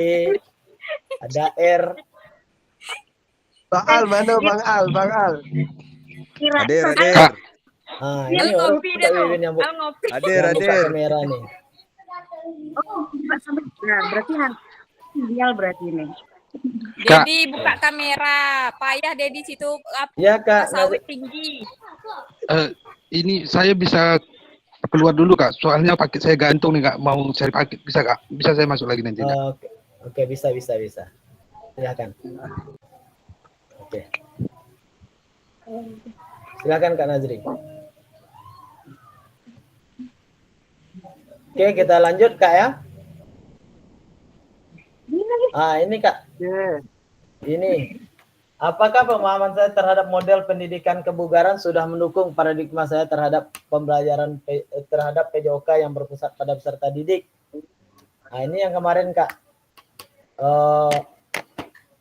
ada R. Bang Al mana Bang Al? Bang Al. Kira Kak, Ini orang Kak Wiwin yang buka kamera nih. Oh, buka sampai berarti ideal berarti ini. Kak. Dedi buka kamera, payah Dedi situ Ya Kak, sawit tinggi. Ini saya bisa keluar dulu Kak, soalnya paket saya gantung nih Kak, mau cari paket, bisa Kak? Bisa saya masuk lagi nanti Kak? Oke, bisa. Silakan. Oke. Silakan Kak Nazri. Oke, kita lanjut Kak ya. Ini Kak. Ini. Apakah pemahaman saya terhadap model pendidikan kebugaran sudah mendukung paradigma saya terhadap pembelajaran terhadap PJOK yang berpusat pada peserta didik? Ini yang kemarin Kak.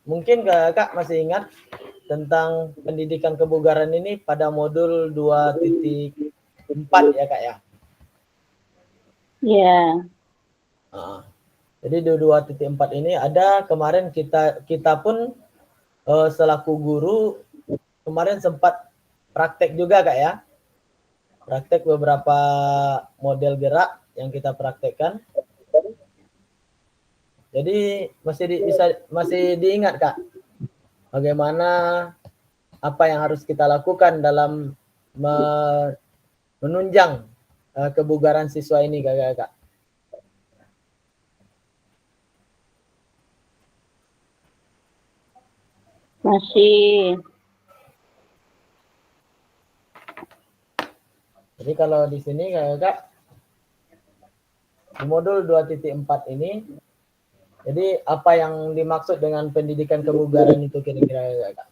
Mungkin Kak masih ingat tentang pendidikan kebugaran ini pada modul 2.4 ya Kak ya? Iya. Jadi di 2.4 ini ada kemarin kita pun selaku guru kemarin sempat praktek juga Kak ya. Praktek beberapa model gerak yang kita praktekkan. Jadi masih diingat Kak, bagaimana apa yang harus kita lakukan dalam menunjang kebugaran siswa ini Kak. Masih. Jadi kalau di sini Kak, di modul 2.4 ini, jadi apa yang dimaksud dengan pendidikan kebugaran itu kira-kira Kak?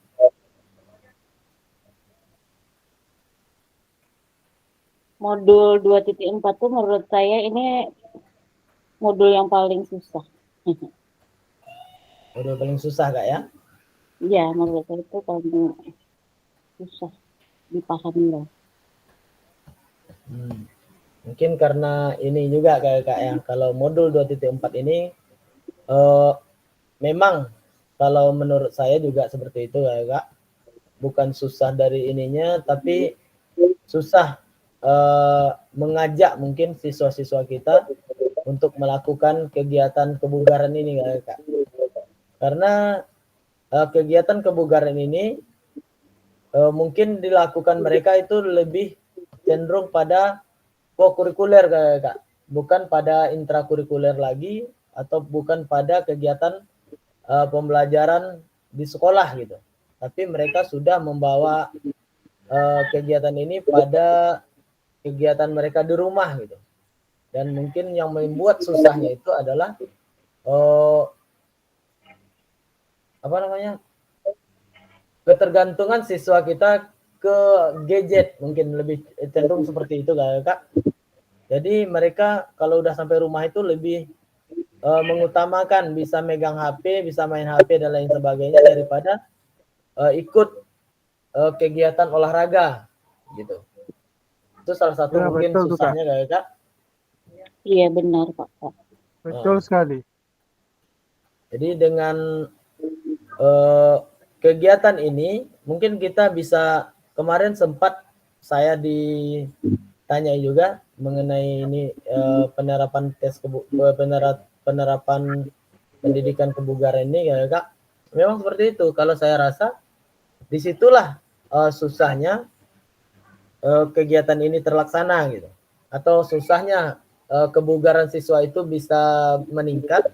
Modul 2.4 tuh menurut saya ini modul yang paling susah. Modul paling susah Kak ya? Iya, menurut saya itu paling susah dipahami lah. Mungkin karena ini juga Kak ya, kalau modul 2.4 ini memang kalau menurut saya juga seperti itu Kak. Bukan susah dari ininya, tapi susah mengajak mungkin siswa-siswa kita untuk melakukan kegiatan kebugaran ini Kak. Karena kegiatan kebugaran ini mungkin dilakukan mereka itu lebih cenderung pada co-kurikuler Kak, bukan pada intrakurikuler lagi atau bukan pada kegiatan pembelajaran di sekolah gitu. Tapi mereka sudah membawa kegiatan ini pada kegiatan mereka di rumah gitu. Dan mungkin yang membuat susahnya itu adalah ketergantungan siswa kita ke gadget, mungkin lebih cenderung seperti itu Kak. Jadi mereka kalau udah sampai rumah itu lebih mengutamakan bisa megang HP, bisa main HP dan lain sebagainya daripada ikut kegiatan olahraga gitu. Itu salah satu Ya, mungkin betul, susahnya Kak. Iya benar Pak. Betul sekali. Jadi dengan kegiatan ini mungkin kita bisa, kemarin sempat saya ditanya juga mengenai ini penerapan penerapan pendidikan kebugaran ini Kak. Memang seperti itu. Kalau saya rasa disitulah susahnya kegiatan ini terlaksana gitu, atau susahnya kebugaran siswa itu bisa meningkat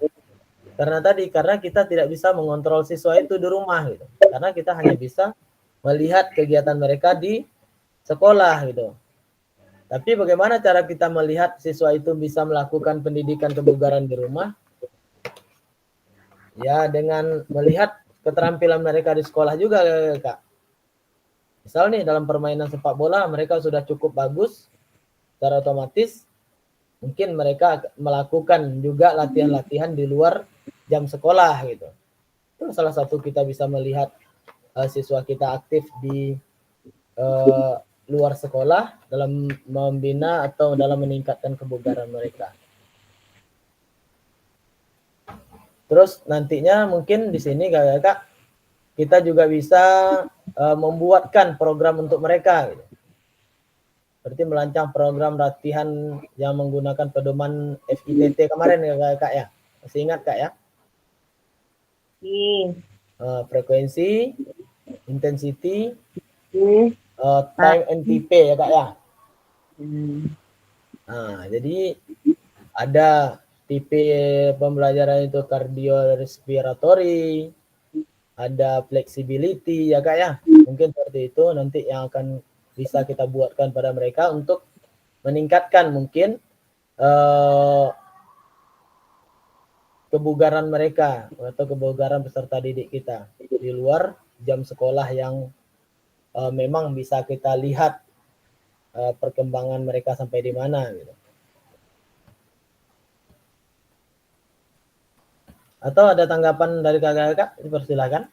karena kita tidak bisa mengontrol siswa itu di rumah gitu, karena kita hanya bisa melihat kegiatan mereka di sekolah gitu. Tapi bagaimana cara kita melihat siswa itu bisa melakukan pendidikan kebugaran di rumah? Ya dengan melihat keterampilan mereka di sekolah juga Kak. Misal nih dalam permainan sepak bola mereka sudah cukup bagus, secara otomatis mungkin mereka melakukan juga latihan-latihan di luar jam sekolah gitu. Itu salah satu kita bisa melihat siswa kita aktif di luar sekolah dalam membina atau dalam meningkatkan kebugaran mereka. Terus nantinya mungkin di sini Kak, kita juga bisa membuatkan program untuk mereka gitu. Seperti melancang program latihan yang menggunakan pedoman FITT kemarin ya Kak ya. Masih ingat Kak ya? Iya. Frekuensi, intensity, time NTP ya Kak ya. Nah, jadi ada tipe pembelajaran itu cardiorespiratory, ada flexibility ya Kak ya. Mungkin seperti itu nanti yang akan bisa kita buatkan pada mereka untuk meningkatkan mungkin kebugaran mereka atau kebugaran peserta didik kita di luar jam sekolah yang memang bisa kita lihat perkembangan mereka sampai di mana gitu. Atau ada tanggapan dari kakak-kakak? Dipersilakan.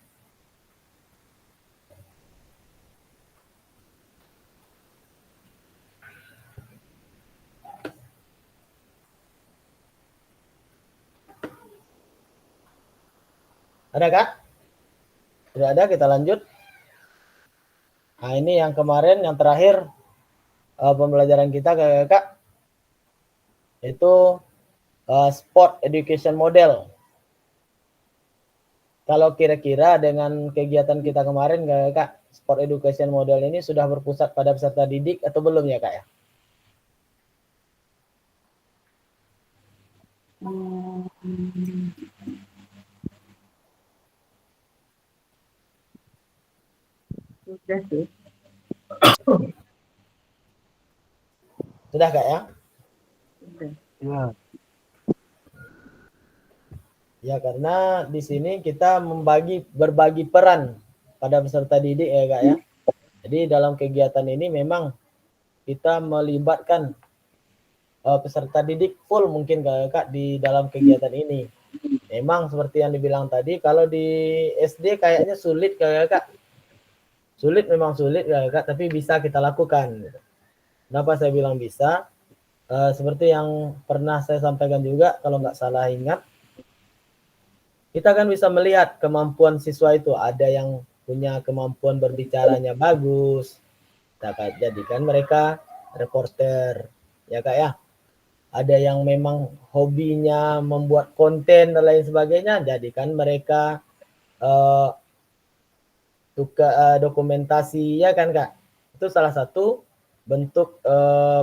Ada Kak? Tidak ada, kita lanjut. Nah ini yang kemarin, yang terakhir pembelajaran kita Kak, itu sport education model. kalau kira-kira dengan kegiatan kita kemarin Kak, Sport Education Model ini sudah berpusat pada peserta didik atau belum ya Kak ya? Sudah sih. Sudah Kak ya? Sudah. Ya. Ya karena di sini kita berbagi peran pada peserta didik ya Kak ya. Jadi dalam kegiatan ini memang kita melibatkan peserta didik full mungkin Kak di dalam kegiatan ini. Memang seperti yang dibilang tadi, kalau di SD kayaknya sulit Kak. Sulit memang sulit Kak, tapi bisa kita lakukan. Kenapa saya bilang bisa? Seperti yang pernah saya sampaikan juga, kalau nggak salah ingat, kita kan bisa melihat kemampuan siswa itu. Ada yang punya kemampuan berbicaranya bagus, kita jadikan mereka reporter, ya Kak ya. Ada yang memang hobinya membuat konten dan lain sebagainya, jadikan mereka dokumentasi, ya kan Kak. Itu salah satu bentuk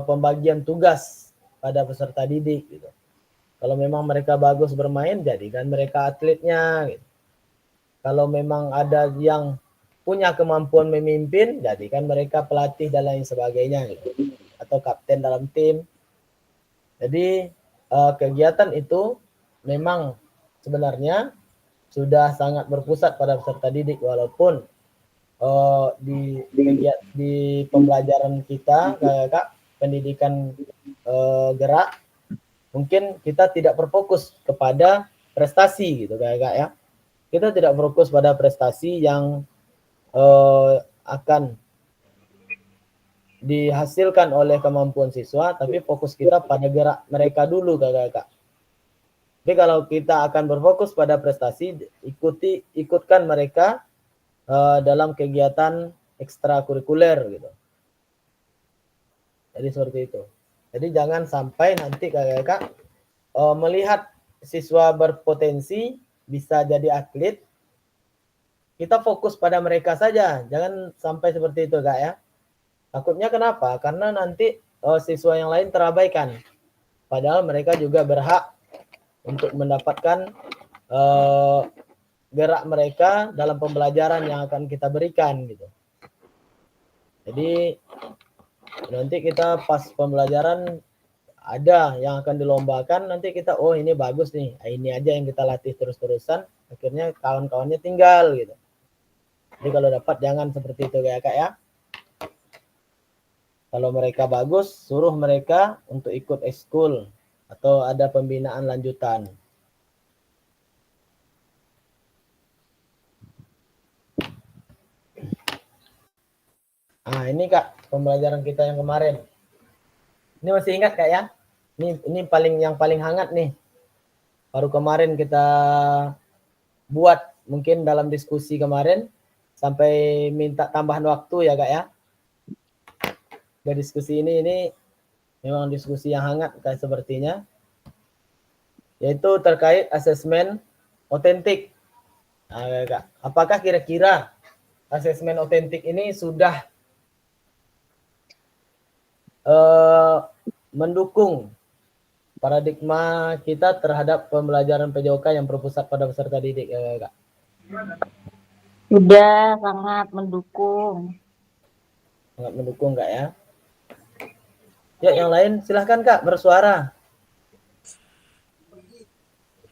pembagian tugas pada peserta didik gitu. Kalau memang mereka bagus bermain, jadikan mereka atletnya gitu. Kalau memang ada yang punya kemampuan memimpin, jadikan mereka pelatih dan lain sebagainya gitu. Atau kapten dalam tim. Jadi kegiatan itu memang sebenarnya sudah sangat berpusat pada peserta didik, walaupun di pembelajaran kita Kak, pendidikan gerak, mungkin kita tidak berfokus kepada prestasi gitu Kak ya. Kita tidak fokus pada prestasi yang akan dihasilkan oleh kemampuan siswa, tapi fokus kita pada gerak mereka dulu Kak. Jadi kalau kita akan berfokus pada prestasi, ikutkan mereka dalam kegiatan ekstrakurikuler gitu. Jadi seperti itu. Jadi jangan sampai nanti Kak melihat siswa berpotensi bisa jadi atlet, kita fokus pada mereka saja. Jangan sampai seperti itu Kak ya. Takutnya kenapa? Karena nanti siswa yang lain terabaikan. Padahal mereka juga berhak untuk mendapatkan gerak mereka dalam pembelajaran yang akan kita berikan gitu. Jadi nanti kita pas pembelajaran ada yang akan dilombakan, nanti kita oh ini bagus nih, ini aja yang kita latih terus-terusan, akhirnya kawan-kawannya tinggal gitu. Jadi kalau dapat jangan seperti itu ya Kak ya. Kalau mereka bagus, suruh mereka untuk ikut ekskul atau ada pembinaan lanjutan. Nah, ini Kak, pembelajaran kita yang kemarin. Ini masih ingat Kak ya? Ini yang paling hangat nih. Baru kemarin kita buat, mungkin dalam diskusi kemarin sampai minta tambahan waktu ya Kak ya. Dari diskusi ini memang diskusi yang hangat Kak sepertinya. Yaitu terkait asesmen otentik. Nah, Kak, apakah kira-kira asesmen otentik ini sudah mendukung paradigma kita terhadap pembelajaran PJOK yang berpusat pada peserta didik ya Kak? Sudah sangat mendukung. Sangat mendukung Kak ya. Ya yang lain silahkan Kak bersuara.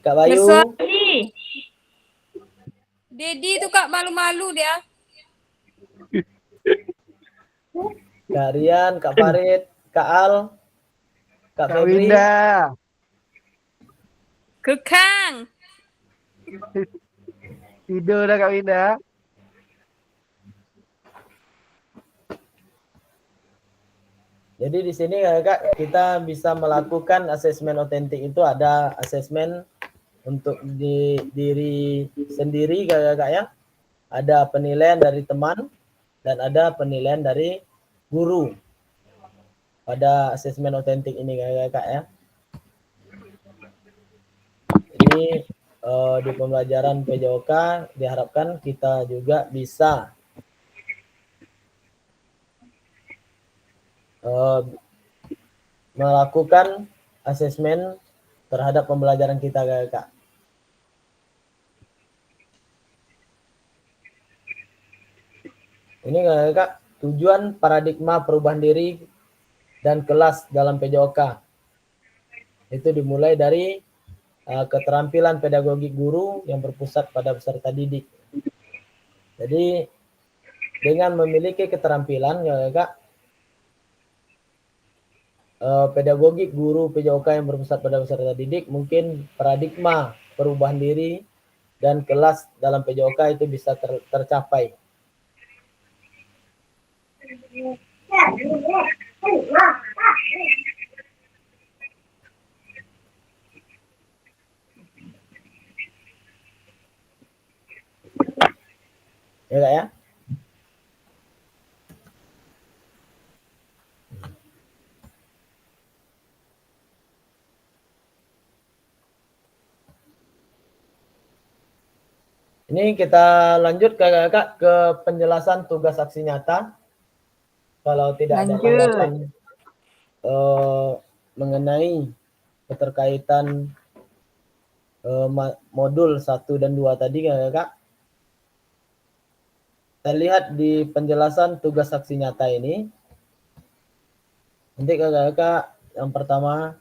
Kak Bayu. Bersuara. Dedi itu Kak malu-malu dia. Kak Rian, Kak Farid, Kak Al, Kak Febri. Winda. Kekang. Tidur dah Kak Winda. Jadi di sini Kak kita bisa melakukan asesmen otentik itu, ada asesmen untuk diri sendiri Kak ya. Ada penilaian dari teman dan ada penilaian dari guru pada asesmen otentik ini Kak ya. Jadi di pembelajaran PJOK diharapkan kita juga bisa melakukan asesmen terhadap pembelajaran kita, Kak. Ini Kak, tujuan paradigma perubahan diri dan kelas dalam PJOK. Itu dimulai dari keterampilan pedagogik guru yang berpusat pada peserta didik. Jadi dengan memiliki keterampilan Kak, pedagogik guru PJOK yang berpusat pada peserta didik, mungkin paradigma perubahan diri dan kelas dalam PJOK itu bisa tercapai. Ya Kak ya? Ini kita lanjut Kak ke penjelasan tugas aksi nyata. Kalau tidak ada tanggapan mengenai keterkaitan modul 1 dan 2 tadi Kak. Kita lihat di penjelasan tugas aksi nyata ini. Nanti Kak yang pertama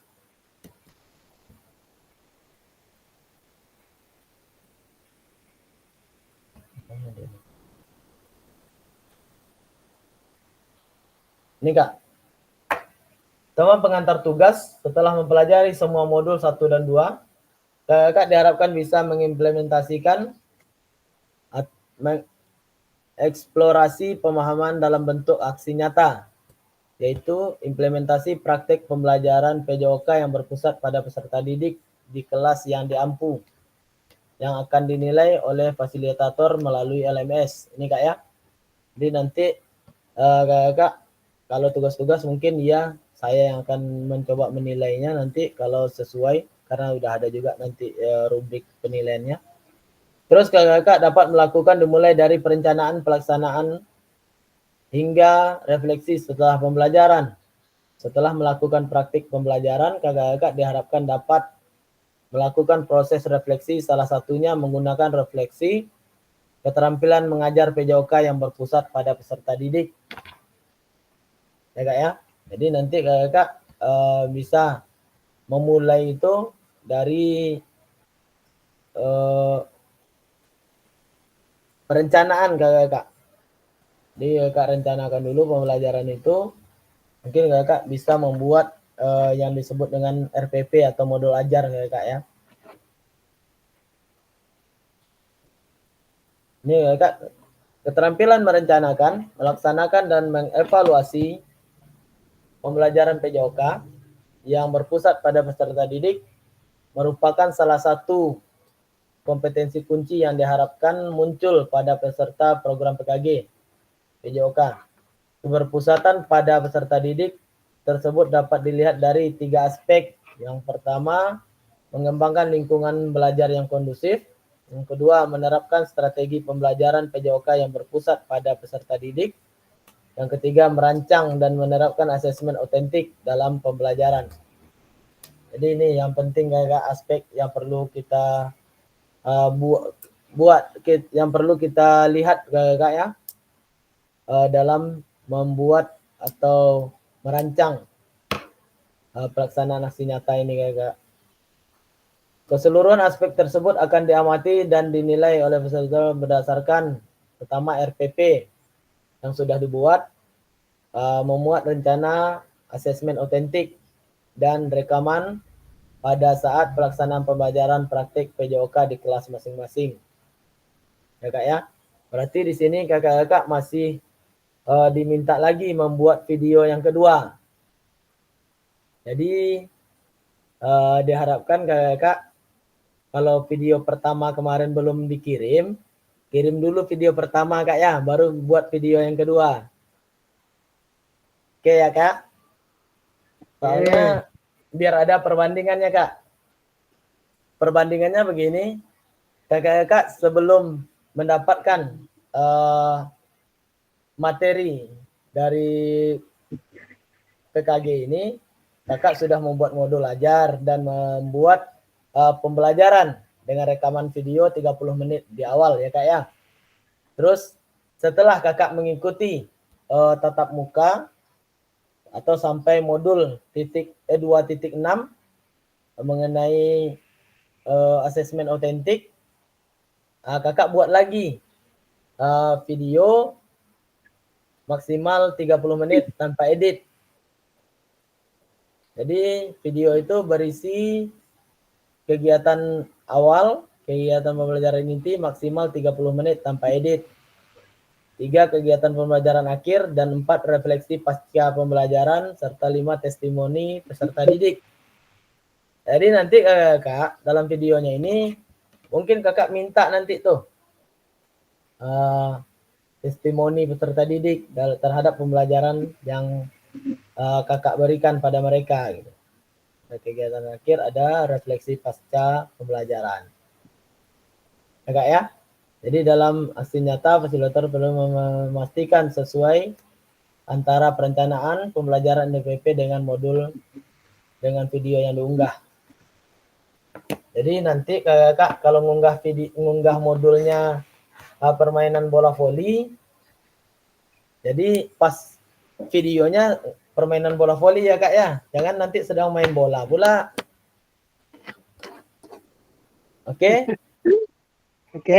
ini Kak. Teman pengantar tugas setelah mempelajari semua modul 1 dan 2, Kak diharapkan bisa mengimplementasikan eksplorasi pemahaman dalam bentuk aksi nyata, yaitu implementasi praktek pembelajaran PJOK yang berpusat pada peserta didik di kelas yang diampu, yang akan dinilai oleh fasilitator melalui LMS. Ini Kak ya. Jadi nanti Kak, kalau tugas-tugas mungkin ya saya yang akan mencoba menilainya nanti kalau sesuai, karena udah ada juga nanti rubrik penilaiannya. Terus Kakak dapat melakukan dimulai dari perencanaan, pelaksanaan, hingga refleksi setelah pembelajaran. Setelah melakukan praktik pembelajaran, Kakak diharapkan dapat melakukan proses refleksi, salah satunya menggunakan refleksi keterampilan mengajar PJOK yang berpusat pada peserta didik. Ya Kak ya. Jadi nanti Kakak bisa memulai itu dari perencanaan Kakak. Jadi Kakak rencanakan dulu pembelajaran itu. Mungkin Kakak bisa membuat yang disebut dengan RPP atau modul ajar Kakak ya. Ini Kakak, keterampilan merencanakan, melaksanakan dan mengevaluasi pembelajaran PJOK yang berpusat pada peserta didik merupakan salah satu kompetensi kunci yang diharapkan muncul pada peserta program PKG PJOK. Keberpusatan pada peserta didik tersebut dapat dilihat dari 3 aspek. Yang pertama, mengembangkan lingkungan belajar yang kondusif. Yang kedua, menerapkan strategi pembelajaran PJOK yang berpusat pada peserta didik. Yang ketiga, merancang dan menerapkan asesmen otentik dalam pembelajaran. Jadi ini yang penting Kakak, aspek yang perlu kita yang perlu kita lihat Kakak ya, dalam membuat atau merancang pelaksanaan aksi nyata ini Kakak. Keseluruhan aspek tersebut akan diamati dan dinilai oleh peserta berdasarkan pertama RPP yang sudah dibuat, memuat rencana asesmen otentik dan rekaman pada saat pelaksanaan pembelajaran praktik PJOK di kelas masing-masing. Ya Kak ya. Berarti di sini Kakak-kakak masih diminta lagi membuat video yang kedua. Jadi diharapkan Kakak kalau video pertama kemarin belum dikirim, kirim dulu video pertama Kak ya, baru buat video yang kedua. Oke ya Kak? Soalnya biar ada perbandingannya Kak. Perbandingannya begini, kakak-kakak sebelum mendapatkan materi dari PKG ini, kakak sudah membuat modul ajar dan membuat pembelajaran dengan rekaman video 30 menit di awal ya kak ya. Terus setelah kakak mengikuti tatap muka atau sampai modul 2.6 mengenai asesmen otentik, kakak buat lagi video maksimal 30 menit tanpa edit. Jadi video itu berisi kegiatan awal, kegiatan pembelajaran inti maksimal 30 menit tanpa edit. 3 kegiatan pembelajaran akhir dan 4 refleksi pasca pembelajaran serta 5 testimoni peserta didik. Jadi nanti kakak dalam videonya ini mungkin kakak minta nanti tuh testimoni peserta didik terhadap pembelajaran yang kakak berikan pada mereka gitu. Kegiatan akhir ada refleksi pasca pembelajaran. Kakak ya. Jadi dalam aksi nyata fasilitator perlu memastikan sesuai antara perencanaan pembelajaran DPP dengan modul dengan video yang diunggah. Jadi nanti kakak kalau ngunggah modulnya permainan bola voli, jadi pas videonya permainan bola voli ya kak ya, jangan nanti sedang main bola pula. Oke? Oke.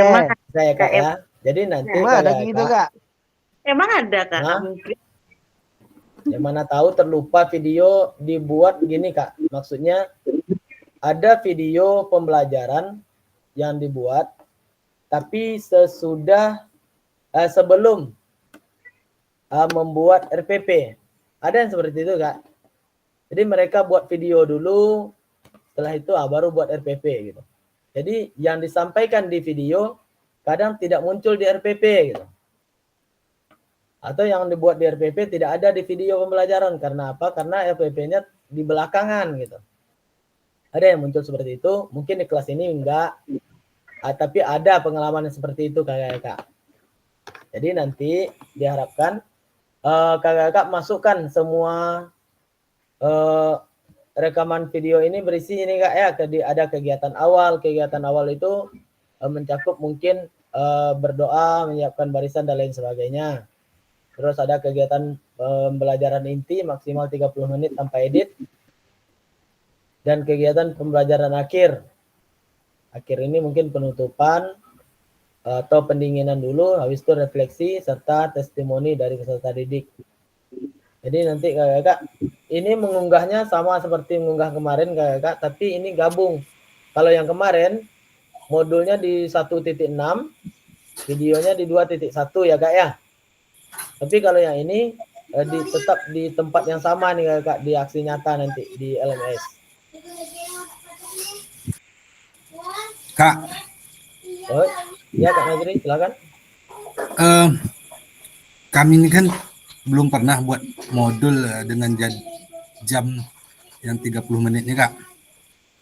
Saya kak ya. Jadi nanti Emang ada gitu kak? Emang ada kak? Hah? Mungkin. Yang mana tahu terlupa video dibuat gini kak. Maksudnya ada video pembelajaran yang dibuat, tapi sebelum membuat RPP. Ada yang seperti itu kak. Jadi mereka buat video dulu, setelah itu baru buat RPP gitu. Jadi yang disampaikan di video kadang tidak muncul di RPP gitu. Atau yang dibuat di RPP tidak ada di video pembelajaran. Karena apa? Karena RPP-nya di belakangan gitu. Ada yang muncul seperti itu. Mungkin di kelas ini enggak. Tapi ada pengalaman yang seperti itu kakak-kakak. Jadi nanti diharapkan kakak-kakak masukkan semua rekaman video ini berisi ini kak ya. Ada kegiatan awal. Kegiatan awal itu mencakup mungkin berdoa, menyiapkan barisan dan lain sebagainya. Terus ada kegiatan pembelajaran inti maksimal 30 menit tanpa edit. Dan kegiatan pembelajaran akhir. Akhir ini mungkin penutupan atau pendinginan dulu, habis itu refleksi serta testimoni dari peserta didik. Jadi nanti kakak ini mengunggahnya sama seperti mengunggah kemarin kakak, tapi ini gabung. Kalau yang kemarin modulnya di 1.6, videonya di 2.1 ya kak ya. Tapi kalau yang ini tetap di tempat yang sama nih kakak, di aksi nyata nanti di LMS. Kak, Oh, ya Kak Nazri, silakan. kami ini kan belum pernah buat modul dengan jam yang 30 menit nih Kak.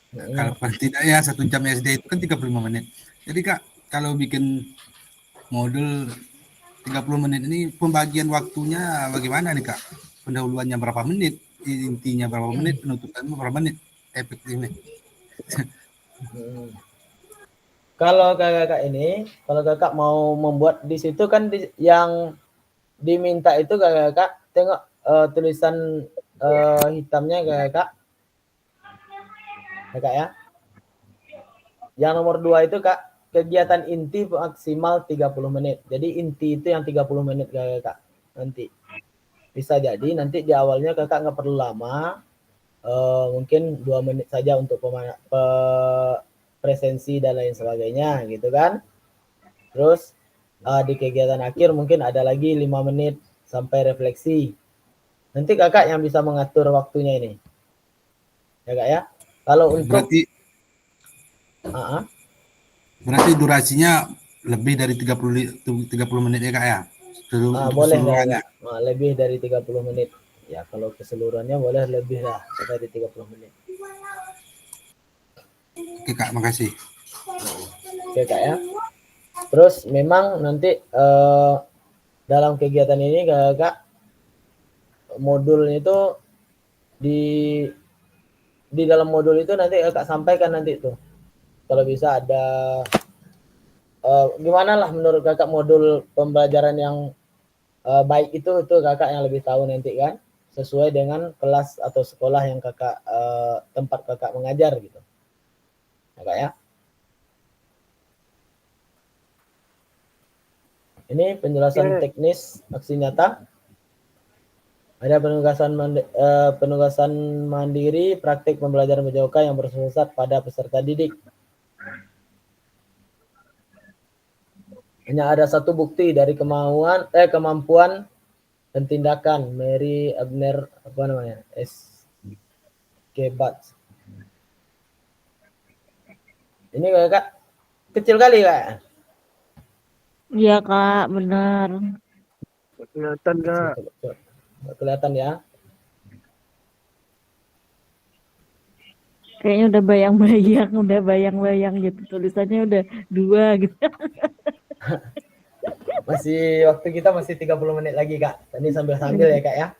Kalau tidak ya 1 jam SD itu kan 35 menit. Jadi Kak, kalau bikin modul 30 menit ini pembagian waktunya bagaimana nih Kak? Pendahuluannya berapa menit? Intinya berapa menit? Penutupannya berapa menit? Efektifnya. Kalau kakak ini, kalau kakak mau membuat di situ kan yang diminta itu kakak tengok tulisan hitamnya kakak ya. Yang nomor 2 itu kak, kegiatan inti maksimal 30 menit. Jadi inti itu yang 30 menit kakak nanti. Bisa jadi nanti di awalnya kakak nggak perlu lama, mungkin 2 menit saja untuk presensi dan lain sebagainya gitu kan. Terus di kegiatan akhir mungkin ada lagi 5 menit sampai refleksi. Nanti kakak yang bisa mengatur waktunya ini. Ya kak ya. Kalau untuk berarti durasinya lebih dari 30 menit ya kak ya? Boleh kak. Lebih dari 30 menit. Ya kalau keseluruhannya boleh lebih lah dari 30 menit. Oke kak, makasih. Oke Kak ya. Terus memang nanti dalam kegiatan ini Kak, modul itu di dalam modul itu nanti Kak sampaikan nanti tuh. Kalau bisa ada gimana lah menurut Kakak modul pembelajaran yang baik itu Kakak yang lebih tahu nanti kan, sesuai dengan kelas atau sekolah yang Kakak tempat Kakak mengajar gitu. Kak ya. Ini penjelasan teknis aksi nyata. Ada penugasan mandiri praktik pembelajaran PJOK yang bersifat pada peserta didik. Hanya ada satu bukti dari kemampuan dan tindakan Mary Abner apa namanya? Kebat. Ini Kak kecil kali Kak. Iya Kak, benar. Kelihatan Kak. Nggak kelihatan ya. Kayaknya udah bayang-bayang gitu. Tulisannya udah 2 gitu. Masih waktu kita masih 30 menit lagi Kak. Ini sambil-sambil ya Kak ya.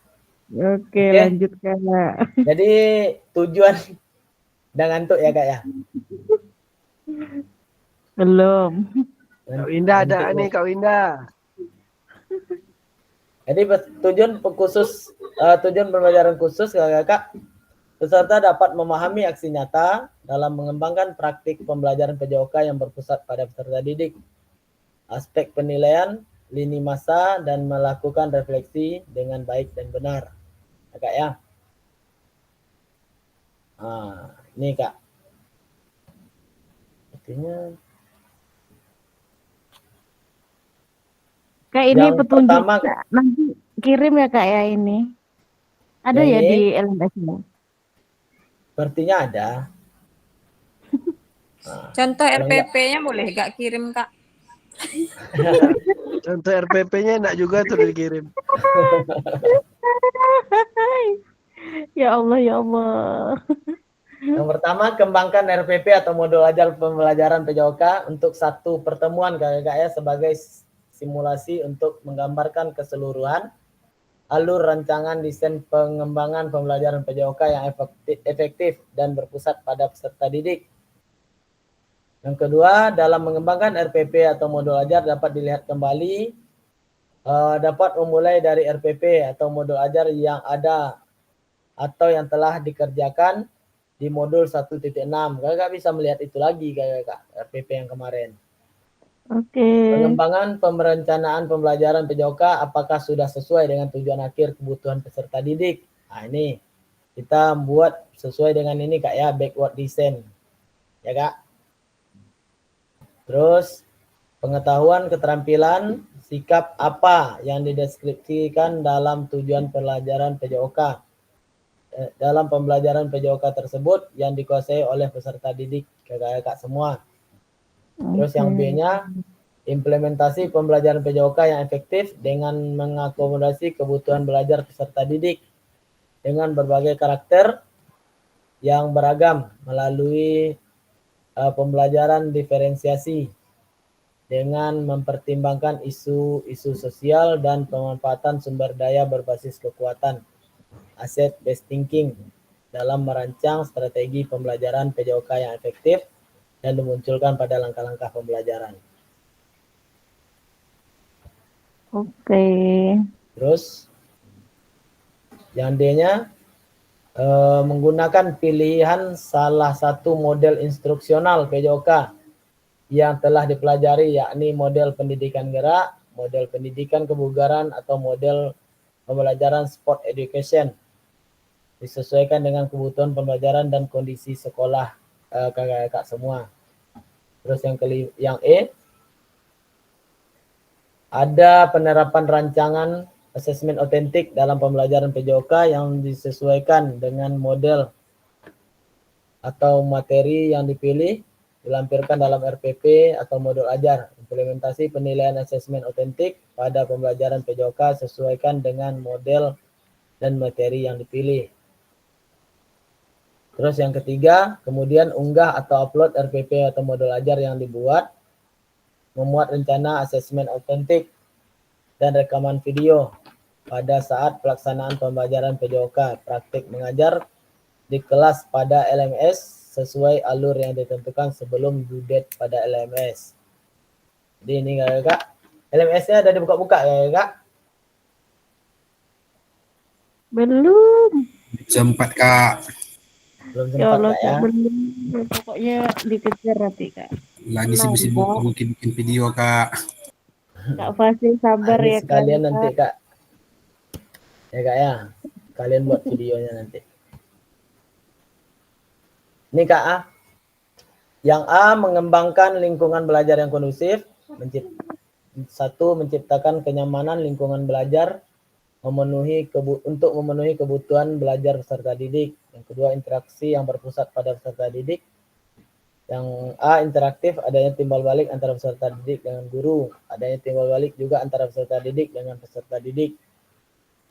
Oke, lanjut Kak. Jadi tujuan udah ngantuk ya Kak ya? Belum. Kak Winda ada nih Kak Winda. Jadi tujuan pembelajaran khusus Kakak, peserta dapat memahami aksi nyata dalam mengembangkan praktik pembelajaran PJOK yang berpusat pada peserta didik, aspek penilaian, lini masa, dan melakukan refleksi dengan baik dan benar. Kak ya. Nah, ini Kak. Artinya Kak ini yang petunjuk pertama, Kak. Nanti kirim ya Kak ya ini. Ada ya ini di LMS-nya? sepertinya ada. Nah, Contoh kalau enggak, RPP-nya boleh gak kirim Kak? Contoh RPP-nya enak juga tuh dikirim. Ya Allah, ya Allah. yang pertama kembangkan RPP atau modul ajar pembelajaran PJOK untuk satu pertemuan Kakak ya sebagai simulasi untuk menggambarkan keseluruhan alur rancangan desain pengembangan pembelajaran PJOK yang efektif dan berpusat pada peserta didik. Yang kedua, dalam mengembangkan RPP atau modul ajar dapat dilihat kembali, dapat memulai dari RPP atau modul ajar yang ada atau yang telah dikerjakan di modul 1.6. Kakak bisa melihat itu lagi Kak, RPP yang kemarin. Oke. Pengembangan perencanaan pembelajaran PJOK apakah sudah sesuai dengan tujuan akhir kebutuhan peserta didik. Nah ini kita buat sesuai dengan ini Kak ya, backward design. Ya Kak. Terus pengetahuan keterampilan sikap apa yang dideskripsikan dalam tujuan pelajaran PJOK. Dalam pembelajaran PJOK tersebut yang dikuasai oleh peserta didik Kakak semua. Terus yang B-nya implementasi pembelajaran PJOK yang efektif dengan mengakomodasi kebutuhan belajar peserta didik dengan berbagai karakter yang beragam melalui pembelajaran diferensiasi dengan mempertimbangkan isu-isu sosial dan pemanfaatan sumber daya berbasis kekuatan asset based thinking dalam merancang strategi pembelajaran PJOK yang efektif dan dimunculkan pada langkah-langkah pembelajaran. Oke. Terus yang D-nya menggunakan pilihan salah satu model instruksional PJOK yang telah dipelajari, yakni model pendidikan gerak, model pendidikan kebugaran, atau model pembelajaran sport education, disesuaikan dengan kebutuhan pembelajaran dan kondisi sekolah kakak-kakak semua. Terus yang E, ada penerapan rancangan asesmen otentik dalam pembelajaran PJOK yang disesuaikan dengan model atau materi yang dipilih, dilampirkan dalam RPP atau modul ajar. Implementasi penilaian asesmen otentik pada pembelajaran PJOK sesuaikan dengan model dan materi yang dipilih. Terus yang ketiga, kemudian unggah atau upload RPP atau modul ajar yang dibuat, memuat rencana asesmen autentik dan rekaman video pada saat pelaksanaan pembelajaran PJOK, praktik mengajar di kelas pada LMS sesuai alur yang ditentukan sebelum due date pada LMS. Jadi ini Kak, LMS-nya ada dibuka-buka ya Kak? Belum. Sempat Kak. Belum Ya sempat Allah Kak Kak, ya? belum. Pokoknya dikejar nanti Kak. Lagi Tenang, sibuk-sibuk Kak. bikin video Kak. Kak Fasil sabar Ini ya Kak. sekalian nanti Kak. Ya Kak ya, kalian buat videonya nanti. Ini Kak A. Yang A, mengembangkan lingkungan belajar yang kondusif. Satu, menciptakan kenyamanan lingkungan belajar untuk memenuhi kebutuhan belajar peserta didik. Yang kedua, interaksi yang berpusat pada peserta didik. Yang A, interaktif, adanya timbal balik antara peserta didik dengan guru. Adanya timbal balik juga antara peserta didik dengan peserta didik.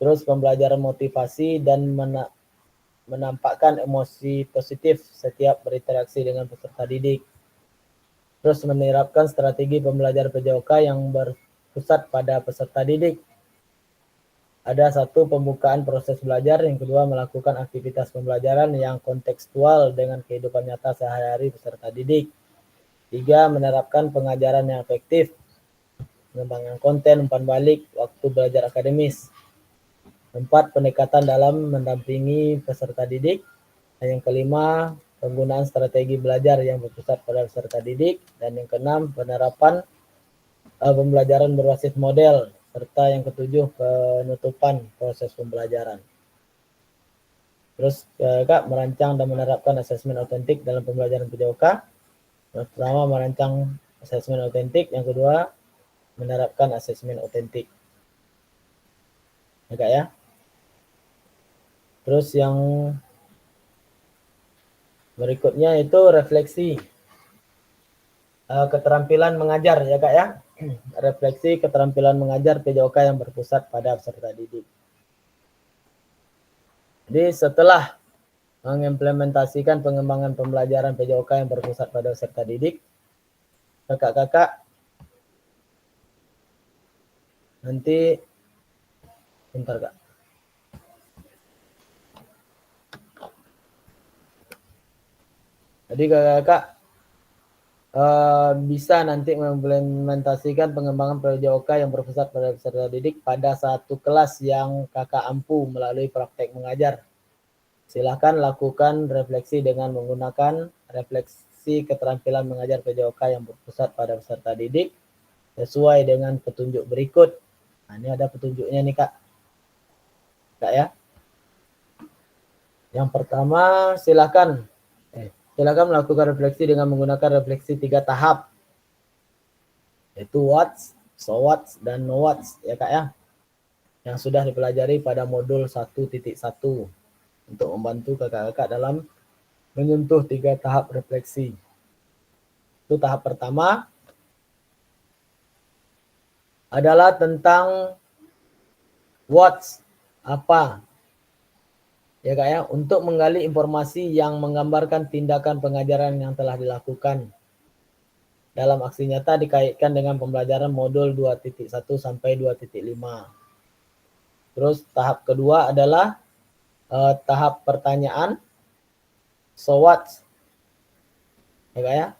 Terus pembelajaran motivasi dan menampakkan emosi positif setiap berinteraksi dengan peserta didik. Terus menerapkan strategi pembelajaran PJOK yang berpusat pada peserta didik. Ada satu, pembukaan proses belajar. Yang kedua, melakukan aktivitas pembelajaran yang kontekstual dengan kehidupan nyata sehari-hari peserta didik. Tiga, menerapkan pengajaran yang efektif. Mengembangkan konten, umpan balik, waktu belajar akademis. Empat, pendekatan dalam mendampingi peserta didik. Dan yang kelima, penggunaan strategi belajar yang berpusat pada peserta didik. Dan yang keenam, penerapan pembelajaran berbasis model. Serta yang ketujuh, penutupan proses pembelajaran. Terus Kak, merancang dan menerapkan asesmen autentik dalam pembelajaran PJOK. Yang pertama, merancang asesmen autentik. Yang kedua, menerapkan asesmen autentik. Ya Kak ya. Terus yang berikutnya itu refleksi keterampilan mengajar ya Kak ya. Refleksi keterampilan mengajar PJOK yang berpusat pada peserta didik. Jadi setelah mengimplementasikan pengembangan pembelajaran PJOK yang berpusat pada peserta didik, kakak-kakak nanti bentar Kak. Jadi kakak-kakak bisa nanti mengimplementasikan pengembangan PJOK yang berpusat pada peserta didik pada satu kelas yang kakak ampu melalui praktek mengajar. Silahkan lakukan refleksi dengan menggunakan refleksi keterampilan mengajar PJOK yang berpusat pada peserta didik sesuai dengan petunjuk berikut. Nah, ini ada petunjuknya nih Kak. Kak ya. Yang pertama, silakan melakukan refleksi dengan menggunakan refleksi 3 tahap. Yaitu what's, so what's, dan no what's ya Kak ya. Yang sudah dipelajari pada modul 1.1 untuk membantu kakak-kakak dalam menyentuh 3 tahap refleksi. Itu tahap pertama adalah tentang what's, apa. Ya Kak ya, untuk menggali informasi yang menggambarkan tindakan pengajaran yang telah dilakukan dalam aksi nyata dikaitkan dengan pembelajaran modul 2.1 sampai 2.5. Terus tahap kedua adalah tahap pertanyaan, so what? Ya Kak ya,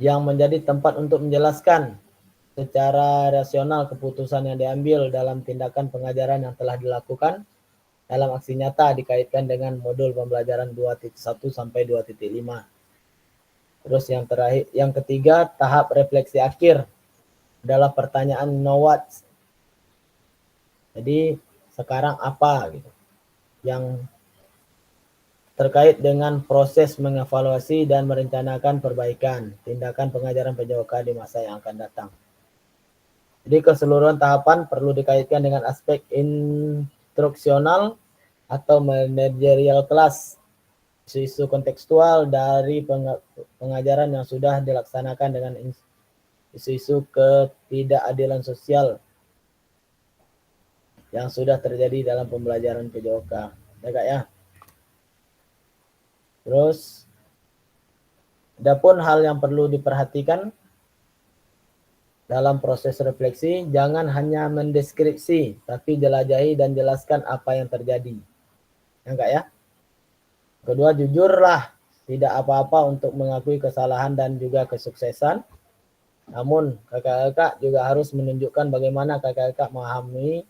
yang menjadi tempat untuk menjelaskan secara rasional keputusan yang diambil dalam tindakan pengajaran yang telah dilakukan dalam aksi nyata dikaitkan dengan modul pembelajaran 2.1 sampai 2.5. Terus yang terakhir, yang ketiga, tahap refleksi akhir adalah pertanyaan no what. Jadi sekarang apa gitu. Yang terkait dengan proses mengevaluasi dan merencanakan perbaikan tindakan pengajaran PJOK di masa yang akan datang. Jadi keseluruhan tahapan perlu dikaitkan dengan aspek instruksional atau manajerial kelas, isu-isu kontekstual dari pengajaran yang sudah dilaksanakan dengan isu-isu ketidakadilan sosial yang sudah terjadi dalam pembelajaran PJOK. Ya Kak ya. Terus adapun hal yang perlu diperhatikan dalam proses refleksi, jangan hanya mendeskripsi, tapi jelajahi dan jelaskan apa yang terjadi. Ya enggak ya? Kedua, jujurlah, tidak apa-apa untuk mengakui kesalahan dan juga kesuksesan. Namun, kakak-kakak juga harus menunjukkan bagaimana kakak-kakak memahami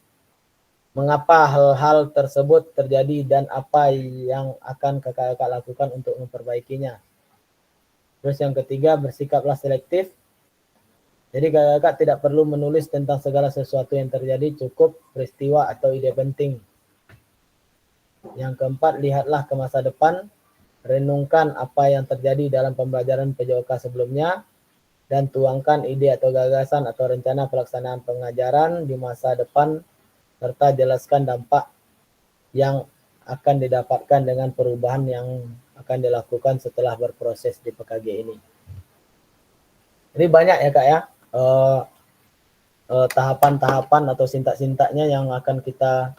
mengapa hal-hal tersebut terjadi dan apa yang akan kakak-kakak lakukan untuk memperbaikinya. Terus yang ketiga, bersikaplah selektif. Jadi kakak-kakak tidak perlu menulis tentang segala sesuatu yang terjadi, cukup peristiwa atau ide penting. Yang keempat, lihatlah ke masa depan, renungkan apa yang terjadi dalam pembelajaran PJOK sebelumnya, dan tuangkan ide atau gagasan atau rencana pelaksanaan pengajaran di masa depan, serta jelaskan dampak yang akan didapatkan dengan perubahan yang akan dilakukan setelah berproses di PKG ini. Jadi banyak ya Kak ya, tahapan-tahapan atau sintak-sintaknya yang akan kita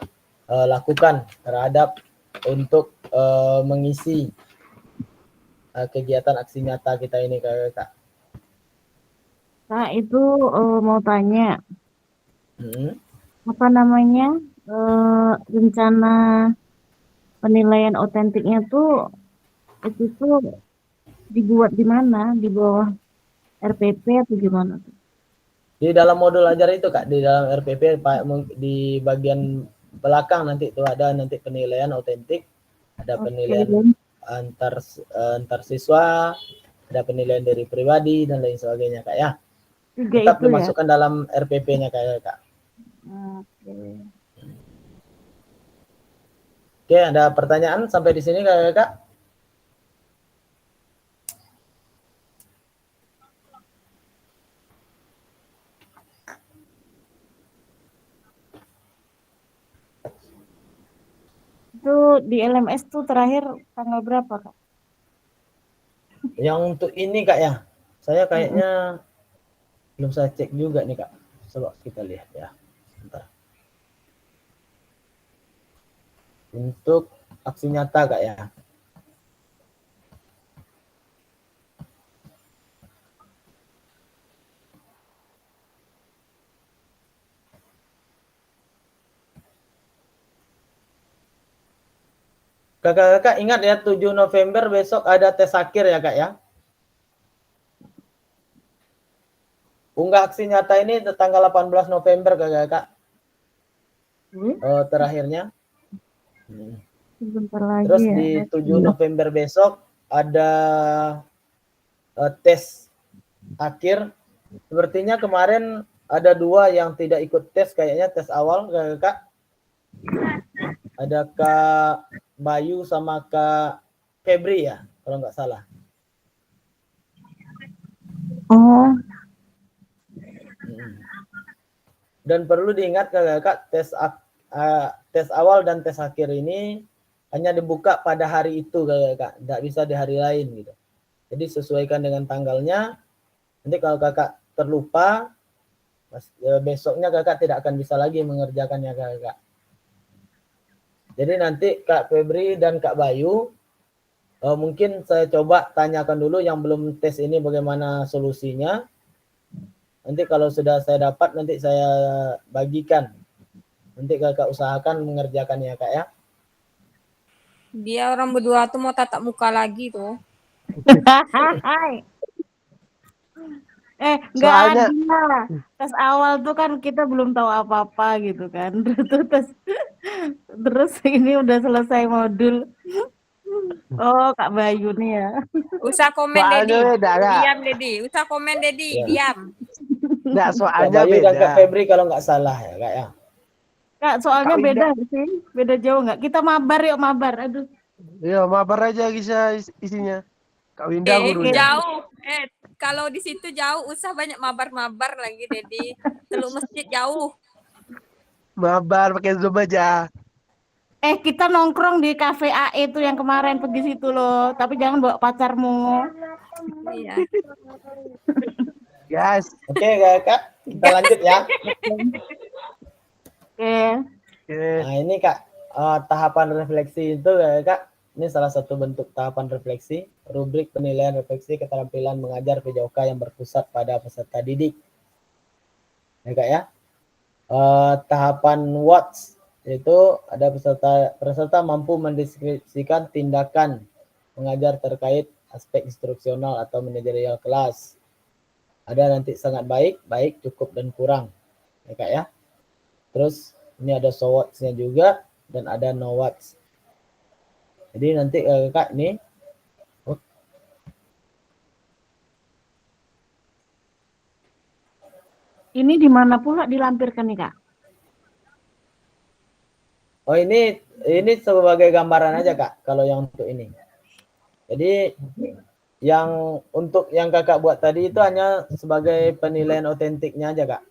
lakukan terhadap untuk mengisi kegiatan aksi nyata kita ini Kak. Kak, itu mau tanya, Hmm. apa namanya, rencana penilaian otentiknya tuh itu tuh dibuat di mana? Di bawah RPP atau gimana tuh? Di dalam modul ajar itu Kak, di dalam RPP di bagian belakang nanti itu ada nanti penilaian otentik, ada penilaian antar siswa, ada penilaian dari pribadi dan lain sebagainya Kak ya. Tetap dimasukkan dalam RPP-nya Kak. Oke, ada pertanyaan sampai di sini Kak? Itu di LMS tuh terakhir tanggal berapa Kak? Yang untuk ini Kak ya, saya kayaknya belum saya cek juga nih Kak. Coba kita lihat ya. Bentar. Untuk aksi nyata Kak ya. Kakak-kakak ingat ya 7 November besok ada tes akhir ya Kak ya. Unggah aksi nyata ini tanggal 18 November kakak-kakak. Terakhirnya. Sebentar lagi. Terus ya, di 7 November besok ada tes akhir. Sepertinya kemarin ada 2 yang tidak ikut tes kayaknya, tes awal kakak-kakak. Ada Kak Bayu sama Kak Febri ya, kalau nggak salah. Oh. Dan perlu diingat kakak-kakak, tes awal dan tes akhir ini hanya dibuka pada hari itu kakak, tidak bisa di hari lain gitu. Jadi sesuaikan dengan tanggalnya. Nanti kalau kakak terlupa, besoknya kakak tidak akan bisa lagi mengerjakannya kakak. Jadi nanti Kak Febri dan Kak Bayu, mungkin saya coba tanyakan dulu yang belum tes ini bagaimana solusinya. Nanti kalau sudah saya dapat, nanti saya bagikan. Nanti kakak usahakan mengerjakannya Kak ya. Dia orang berdua tuh mau tatap muka lagi tuh. Nggak ada. Tes awal tuh kan kita belum tahu apa-apa gitu kan. Terus ini udah selesai modul. Oh, Kak Bayu nih ya. Usah komen Dedi. Diam Dedi. Usah komen Dedi. Diam. Nggak, soalnya Kak Bayu beda. dan Kak Febri kalau nggak salah ya Kak ya. Kak, soalnya beda sih. Beda jauh nggak? Kita mabar yuk, mabar. Aduh. Iya, mabar aja bisa isinya. Kak Winda gurunya. Jauh. Kalau di situ jauh, usah banyak mabar-mabar lagi Dedi. Teluk Masjid jauh. Mabar pakai Zoom aja. Kita nongkrong di Cafe AE itu yang kemarin pergi situ loh. Tapi jangan bawa pacarmu. Iya. Guys. Oke Kak, kita lanjut ya. Oke. Nah ini Kak, tahapan refleksi itu Kak, ini salah satu bentuk tahapan refleksi. Rubrik penilaian refleksi keterampilan mengajar PJOK yang berpusat pada peserta didik. Ya Kak ya. Tahapan WATS yaitu ada peserta mampu mendeskripsikan tindakan mengajar terkait aspek instruksional atau manajerial kelas. Ada nanti sangat baik, baik, cukup, dan kurang. Ya Kak ya. Terus ini ada so what's-nya juga dan ada no what's. Jadi nanti Kak ini Ini di mana pula dilampirkan nih Kak? oh ini sebagai gambaran aja Kak kalau yang untuk ini. Jadi yang untuk yang Kakak buat tadi itu hanya sebagai penilaian otentiknya aja Kak.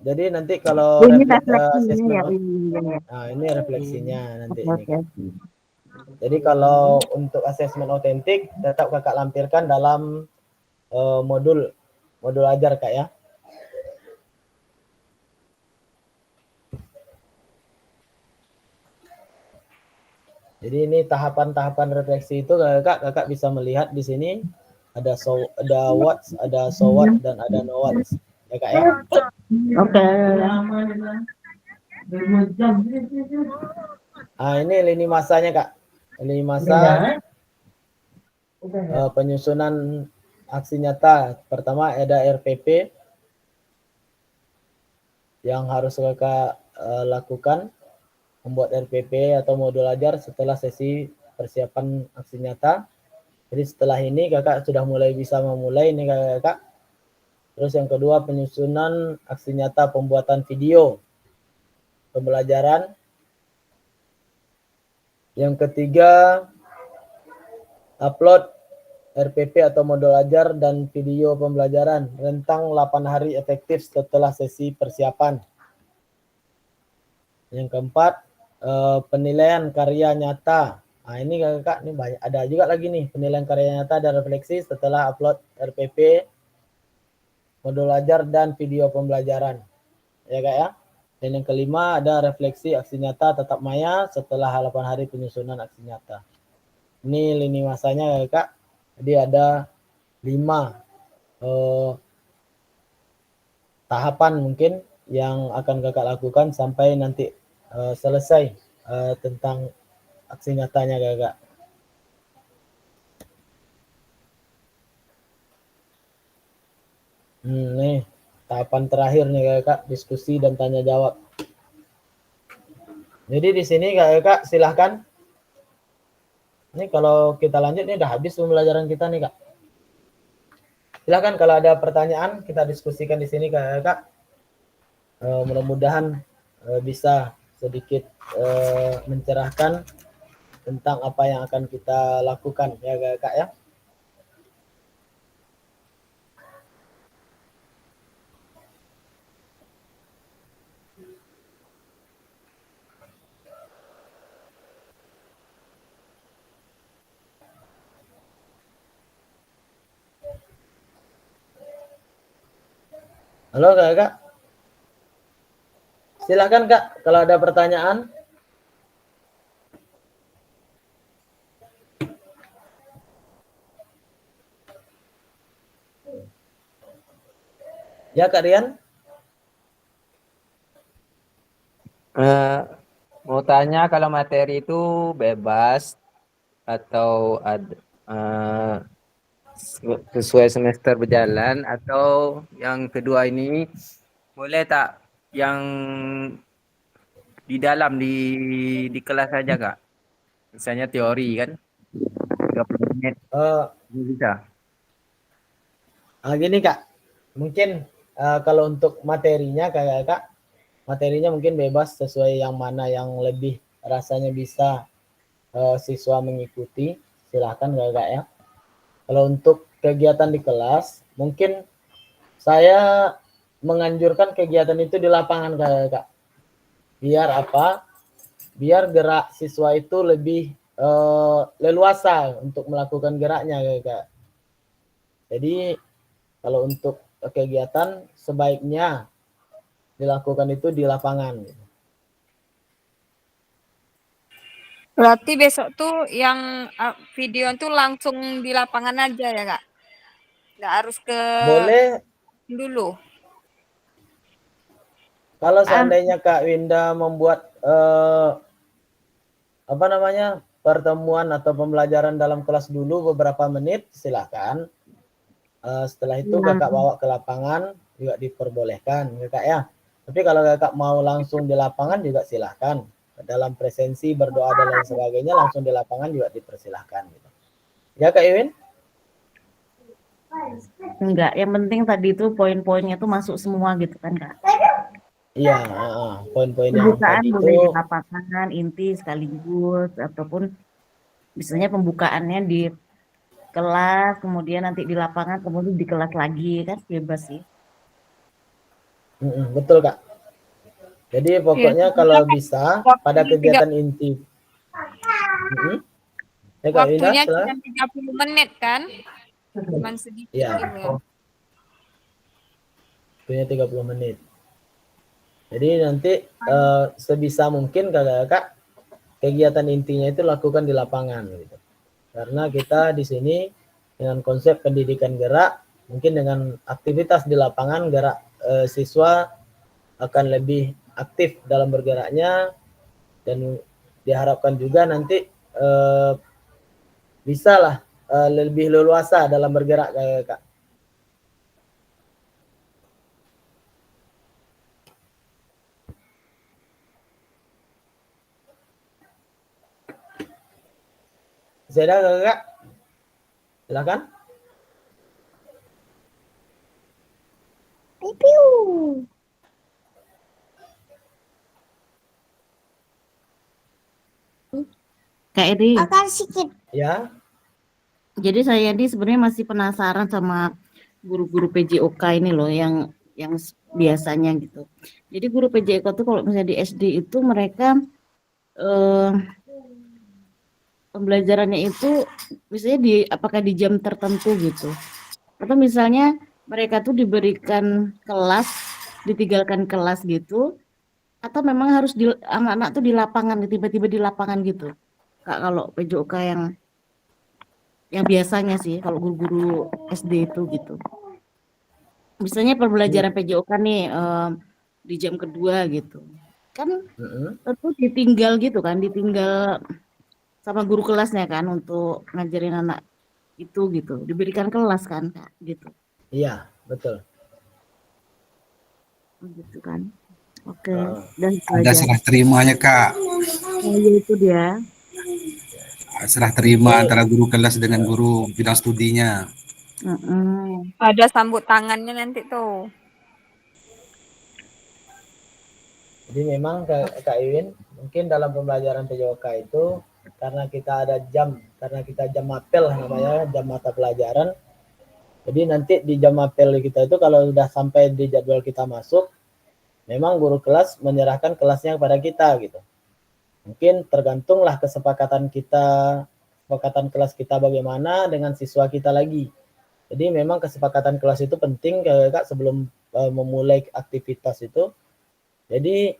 Jadi nanti kalau ini refleksinya ya. nah ini refleksinya nanti ini. Oke. Jadi kalau untuk asesmen otentik tetap Kakak lampirkan dalam modul ajar Kak ya. Jadi ini tahapan-tahapan refleksi itu kakak bisa melihat di sini ada what's, ada so what, dan ada no what's. Ya Kak ya. Oke. Ini lini masanya Kak. Lini masa penyusunan aksi nyata. Pertama ada RPP yang harus Kakak lakukan, membuat RPP atau modul ajar setelah sesi persiapan aksi nyata. Jadi setelah ini Kakak sudah mulai bisa memulai ini Kakak. Terus yang kedua penyusunan aksi nyata pembuatan video pembelajaran. Yang ketiga upload RPP atau modul ajar dan video pembelajaran rentang 8 hari efektif setelah sesi persiapan. Yang keempat penilaian karya nyata. Nah ini Kakak ini banyak, ada juga lagi nih penilaian karya nyata dan refleksi setelah upload RPP, modul ajar dan video pembelajaran. Ya Kak ya. Dan yang kelima ada refleksi aksi nyata tetap maya setelah 8 hari penyusunan aksi nyata. Ini lini masanya Kak. Jadi ada 5 tahapan mungkin yang akan Kakak lakukan sampai nanti selesai tentang aksi nyatanya Kakak. Nih tahapan terakhir nih Kakak, diskusi dan tanya jawab. Jadi di sini Kakak silahkan. Ini kalau kita lanjut ini udah habis pembelajaran kita nih Kak. Silahkan kalau ada pertanyaan kita diskusikan di sini Kakak. Mudah-mudahan bisa sedikit mencerahkan tentang apa yang akan kita lakukan ya Kak ya. Halo Kak. Silakan Kak kalau ada pertanyaan. Ya Kak Rian. Mau tanya kalau materi itu bebas atau ada sesuai semester berjalan, atau yang kedua ini boleh tak yang di dalam di kelas saja Kak? Misalnya teori kan 30 menit bisa. Gini Kak, mungkin kalau untuk materinya Kak, materinya mungkin bebas sesuai yang mana yang lebih rasanya bisa siswa mengikuti, silahkan Kak ya. Kalau untuk kegiatan di kelas, mungkin saya menganjurkan kegiatan itu di lapangan Kak. Biar apa? Biar gerak siswa itu lebih leluasa untuk melakukan geraknya Kak. Jadi kalau untuk kegiatan sebaiknya dilakukan itu di lapangan. Berarti besok tuh yang video tuh langsung di lapangan aja ya Kak? Nggak harus ke Boleh dulu. kalau Ah, seandainya Kak Winda membuat apa namanya pertemuan atau pembelajaran dalam kelas dulu beberapa menit, silakan. Setelah itu iya. kakak bawa ke lapangan juga diperbolehkan kakak ya. Tapi kalau kakak mau langsung di lapangan juga silahkan. Dalam presensi berdoa dan lain sebagainya langsung di lapangan juga dipersilahkan. Gitu. Ya Kak Iwin? Enggak, yang penting tadi itu poin-poinnya tuh masuk semua gitu kan Kak. Iya, poin-poin yang Pembukaan tadi itu. boleh di lapangan, inti sekaligus, ataupun misalnya pembukaannya di kelas, kemudian nanti di lapangan, kemudian di kelas lagi, kan bebas sih. Betul Kak. Jadi Iya, pokoknya kalau bisa pada waktunya tiga, kegiatan inti. Ya Kak Winda, waktunya cuma silakan. 30 menit kan? Cuman sedikit Iya, gitu ya. punya 30 menit. Jadi nanti sebisa mungkin kakak-kakak kegiatan intinya itu lakukan di lapangan gitu. Karena kita di sini dengan konsep pendidikan gerak, mungkin dengan aktivitas di lapangan gerak siswa akan lebih aktif dalam bergeraknya dan diharapkan juga nanti bisa lah lebih leluasa dalam bergerak kakak. Saya kakak, silakan. Kak Edi, Ya, jadi saya ini sebenarnya masih penasaran sama guru-guru PJOK ini loh, yang biasanya gitu. Jadi guru PJOK tuh kalau misalnya di SD itu mereka pembelajarannya itu misalnya apakah di jam tertentu gitu, atau misalnya mereka tuh diberikan kelas, ditinggalkan kelas gitu, atau memang harus anak-anak tuh di lapangan, tiba-tiba di lapangan gitu Kak, kalau PJOK yang biasanya sih, kalau guru-guru SD itu gitu. Misalnya pembelajaran PJOK nih di jam kedua gitu, kan tentu ditinggal gitu kan, ditinggal sama guru kelasnya kan untuk ngajarin anak itu gitu, diberikan kelas kan Kak gitu. iya betul. Gitu kan. Oke, dan itu Ada aja. serah terimanya Kak. Oh iya itu dia. Serah terima antara guru kelas dengan guru bidang studinya. Ada sambut tangannya nanti tuh. Jadi memang Kak Iwin, mungkin dalam pembelajaran PJOK itu karena kita ada jam, karena kita jam mapel namanya, jam mata pelajaran. Jadi nanti di jam mapel kita itu kalau sudah sampai di jadwal kita masuk, memang guru kelas menyerahkan kelasnya kepada kita gitu. Mungkin tergantunglah kesepakatan kita, kesepakatan kelas kita bagaimana dengan siswa kita lagi. Jadi memang kesepakatan kelas itu penting Kak sebelum memulai aktivitas itu. Jadi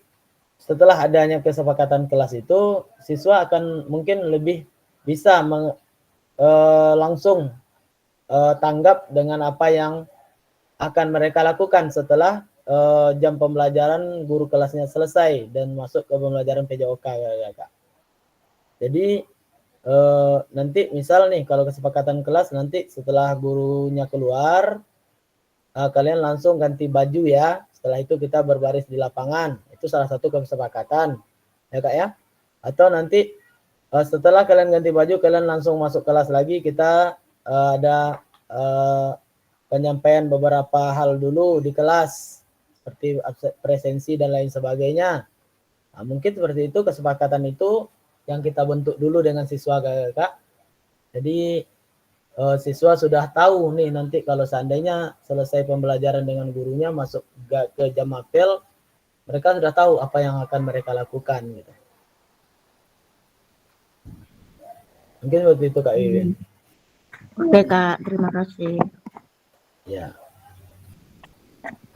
setelah adanya kesepakatan kelas itu, siswa akan mungkin lebih bisa langsung tanggap dengan apa yang akan mereka lakukan setelah jam pembelajaran guru kelasnya selesai dan masuk ke pembelajaran PJOK Kak. Jadi nanti misal nih kalau kesepakatan kelas nanti setelah gurunya keluar, kalian langsung ganti baju ya. Setelah itu kita berbaris di lapangan. Itu salah satu kesepakatan. Ya Kak ya. Atau nanti setelah kalian ganti baju, kalian langsung masuk kelas lagi. Kita ada penyampaian beberapa hal dulu di kelas. Seperti presensi dan lain sebagainya. Nah, mungkin seperti itu kesepakatan itu yang kita bentuk dulu dengan siswa Kak. Jadi siswa sudah tahu nih nanti kalau seandainya selesai pembelajaran dengan gurunya masuk ke jam mapel, mereka sudah tahu apa yang akan mereka lakukan gitu. Mungkin seperti itu Kak Iwin. Oke Kak, terima kasih. Ya.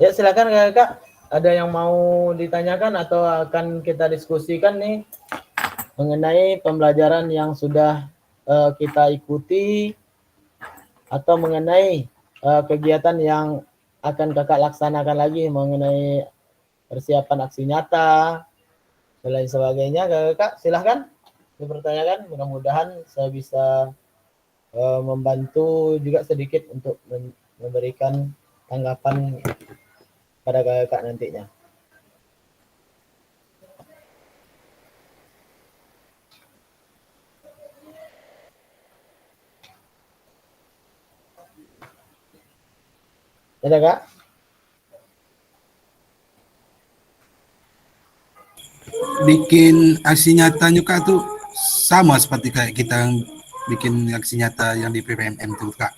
Ya silakan Kak. Ada yang mau ditanyakan atau akan kita diskusikan nih? mengenai pembelajaran yang sudah kita ikuti atau mengenai kegiatan yang akan kakak laksanakan lagi mengenai persiapan aksi nyata dan lain sebagainya. Kakak silahkan dipertanyakan, mudah-mudahan saya bisa membantu juga sedikit untuk memberikan tanggapan pada kakak nantinya. Ada kak? Bikin aksi nyatanya kak tuh sama seperti kayak kita yang bikin aksi nyata yang di PPMM tuh kak.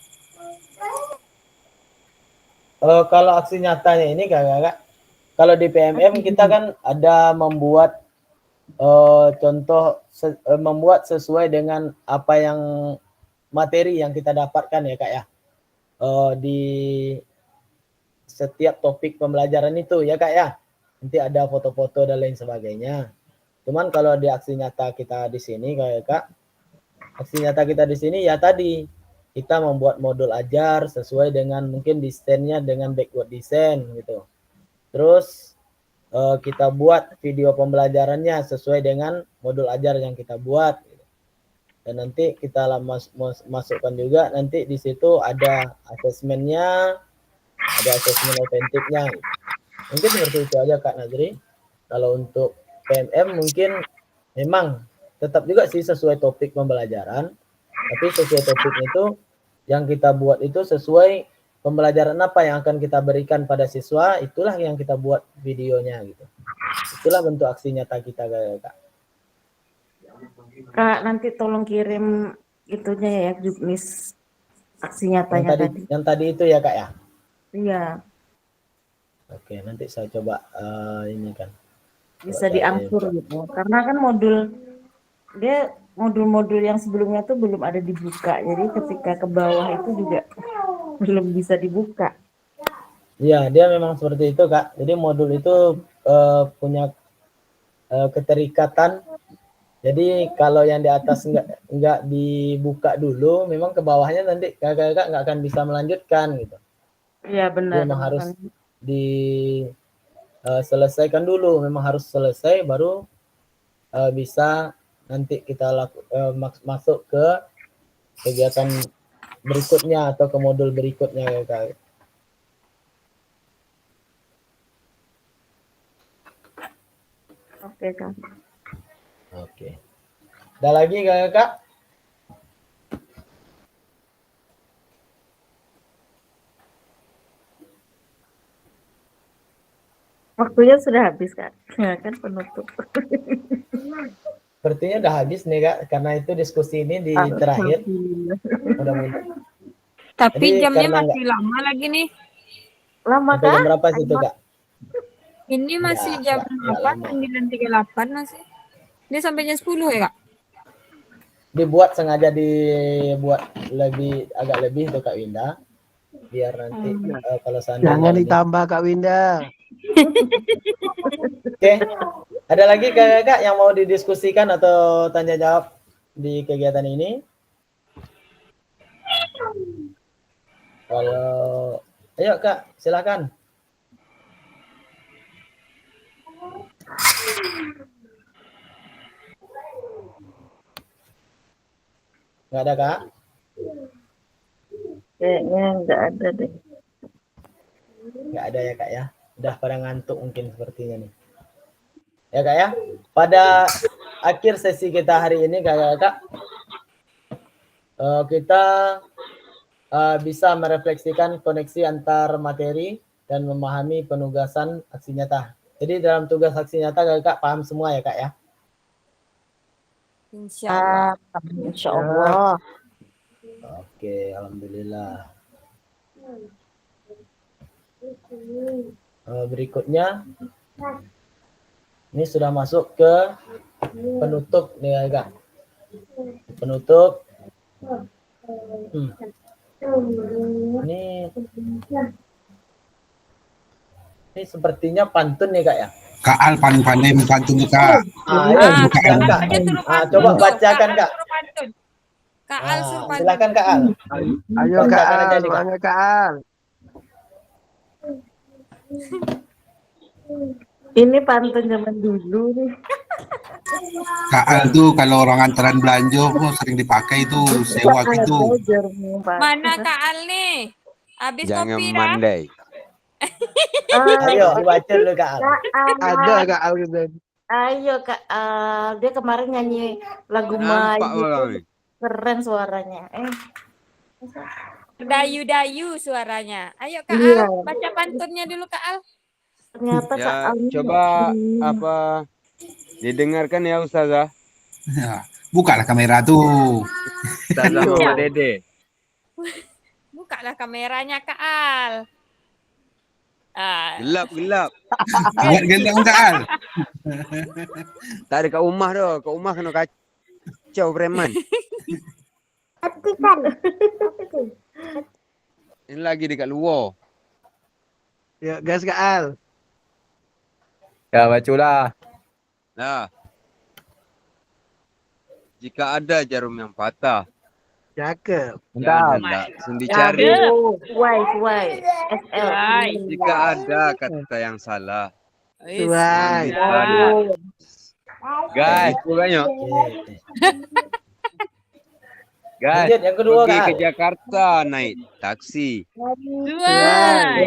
Kalau aksi nyatanya ini kakak, kalau di PMM kita kan ada membuat contoh membuat sesuai dengan apa yang materi yang kita dapatkan ya kak ya, di setiap topik pembelajaran itu ya kak ya, nanti ada foto-foto dan lain sebagainya. Cuman kalau di aksi nyata kita di sini kak, aksi nyata kita di sini ya tadi kita membuat modul ajar sesuai dengan mungkin desainnya dengan backward design gitu. Terus kita buat video pembelajarannya sesuai dengan modul ajar yang kita buat. Dan nanti kita masukkan juga nanti di situ ada asesmennya, ada asesmen otentiknya. Mungkin seperti itu aja Kak Nazri. Kalau untuk PMM mungkin memang tetap juga sih sesuai topik pembelajaran, tapi sesuai topiknya itu yang kita buat itu sesuai pembelajaran apa yang akan kita berikan pada siswa, itulah yang kita buat videonya gitu. Itulah bentuk aksi nyata kita Kak. Kak, nanti tolong kirim itunya ya, juknis aksi nyatanya tadi. Yang tadi itu ya Kak ya? Iya. Oke, nanti saya coba ini kan. Bisa diangsur gitu. Karena kan modul-modul yang sebelumnya tuh belum ada dibuka. Jadi ketika ke bawah itu juga belum bisa dibuka. Iya, dia memang seperti itu Kak. Jadi modul itu punya keterikatan. Jadi kalau yang di atas nggak dibuka dulu, memang ke bawahnya nanti kakak nggak akan bisa melanjutkan gitu. Iya benar. Memang harus diselesaikan dulu, memang harus selesai baru bisa nanti kita masuk ke kegiatan berikutnya atau ke modul berikutnya Kak. Oke Kak. Oke. Ada lagi Kak? Waktunya sudah habis Kak. Ya, kan penutup. Sepertinya udah habis nih Kak, karena itu diskusi ini di terakhir. Mudah-mudahan. Tapi Jadi, jamnya karena masih lama lagi nih. Lama sampai Kak? jam berapa situ Kak? Ini masih jam Enggak 9.38 masih. Ini sampai jam 10 ya Kak? Dibuat sengaja dibuat agak lebih tuh Kak Winda, biar nanti kalau seandainya Jangan ditambah Kak Winda. Oke. Ada lagi Kak yang mau didiskusikan atau tanya jawab di kegiatan ini? Kalau ayo Kak, silakan. Nggak ada Kak? Kayaknya nggak ada deh. Nggak ada ya Kak ya? Udah pada ngantuk mungkin sepertinya nih. Ya Kak ya? Pada akhir sesi kita hari ini Kak, kita bisa merefleksikan koneksi antar materi dan memahami penugasan aksi nyata. Jadi dalam tugas aksi nyata Kak paham semua ya Kak ya? Insya Allah. Oke, alhamdulillah. Berikutnya, ini sudah masuk ke penutup nih Kak. Penutup. Ini sepertinya pantun nih Kak ya. Kak Al paling pandai mempantun tuh Kak. Ya, Kak silakan Al. Kak. Aja suruh pantun Coba tuh. bacakan Kak. Suruh pantun. Kak Al suruh pantun. Silakan Kak Al. Ayo Kak Bacakan aja Al, nih Kak. semangat Kak Al. Ini pantun zaman dulu nih. Kak Al tuh kalau orang antaran belanja sering dipakai tuh sewa gitu. Mana Kak Al nih? Habis Jangan kopi dah. mandai. Ayo dibaca dulu Kak Al. Ada Kak Al gitu. Ayo Kak Al, dia kemarin nyanyi lagu Nampak Melayu orang tuh ni. keren suaranya. Dayu-dayu suaranya. Ayo Kak Iya. Al, baca pantunnya dulu Kak Al. Ternyata Kak Ya, Al ini coba apa didengarkan ya Ustazah. Ya, bukalah kamera tuh. Ustazah Mama Dede. Bukalah kameranya Kak Al. Gelap. Buat gendang Kak Al. Tak ada kat rumah tu. Kat rumah kena kacau preman. Ini lagi dekat luar. Yuk gas Kak Al. Ya, bacalah. Nah. Jika ada jarum yang patah, Cakep. janganlah sendi cari. Suai, SL. Jika ada kata yang salah, Suai. cari. Guys, banyak. Guys, Lanjut yang kedua pergi Kak ke Al. Jakarta naik taksi. Suai.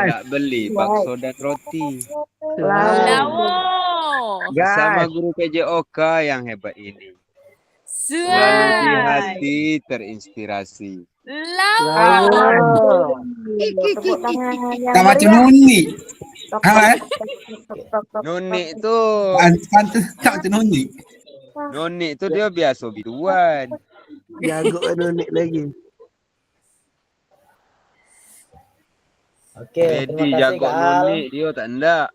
Tak beli bakso dan roti. Lawo. Bersama guru PJOK yang hebat ini. Selalu di hati terinspirasi. Lawo. Tepuk tangan yang Tak macam meriah. Nuni. Tok, Ha, tok, tok, tok, tok, Nonik tu, Pantun tak macam Nuni. Nonik tu dia biasa bituan. Jago unik lagi. Oke, Jadi terima kasih jago Kak Al. Nonik dia tak ndak.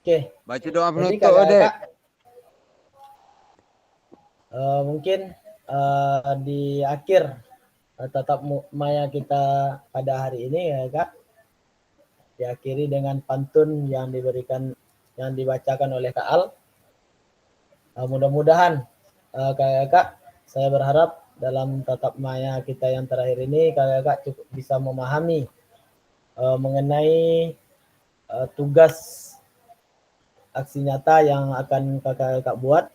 Oke, Baca doa jadi penutup dek. Kak, mungkin di akhir tatap maya kita pada hari ini ya Kak, diakhiri dengan pantun yang dibacakan oleh Kak Al. Mudah-mudahan Kak, saya berharap dalam tatap maya kita yang terakhir ini Kak cukup bisa memahami mengenai tugas aksi nyata yang akan kakak buat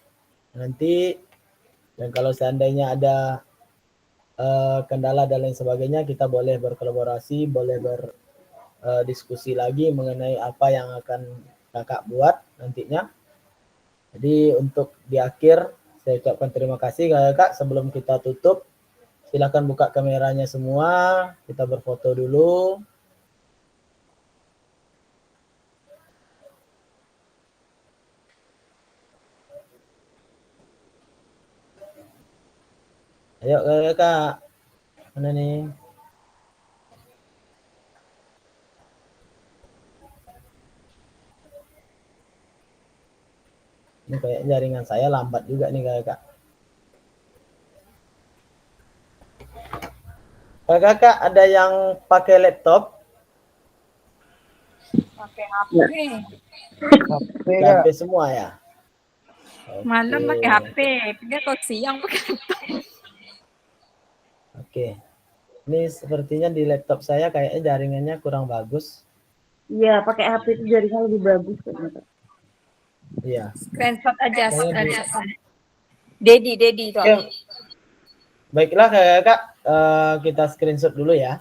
nanti, dan kalau seandainya ada kendala dan lain sebagainya kita boleh berkolaborasi, boleh berdiskusi lagi mengenai apa yang akan kakak buat nantinya. Jadi untuk di akhir saya ucapkan terima kasih kakak. Sebelum kita tutup silakan buka kameranya semua, kita berfoto dulu. Ayo Kak, mana nih? Ini kayak jaringan saya lambat juga nih Kak. Kakak ada yang pakai laptop? Pakai HP. HP semua ya? Malam Oke. pakai HP. Dia kok siang pakai laptop. Oke. Ini sepertinya di laptop saya kayaknya jaringannya kurang bagus. Iya, pakai HP itu jaringan lebih bagus ternyata. Iya. Screenshot aja. Kayaknya Dedi itu. Oke. Baiklah Kak, kita screenshot dulu ya.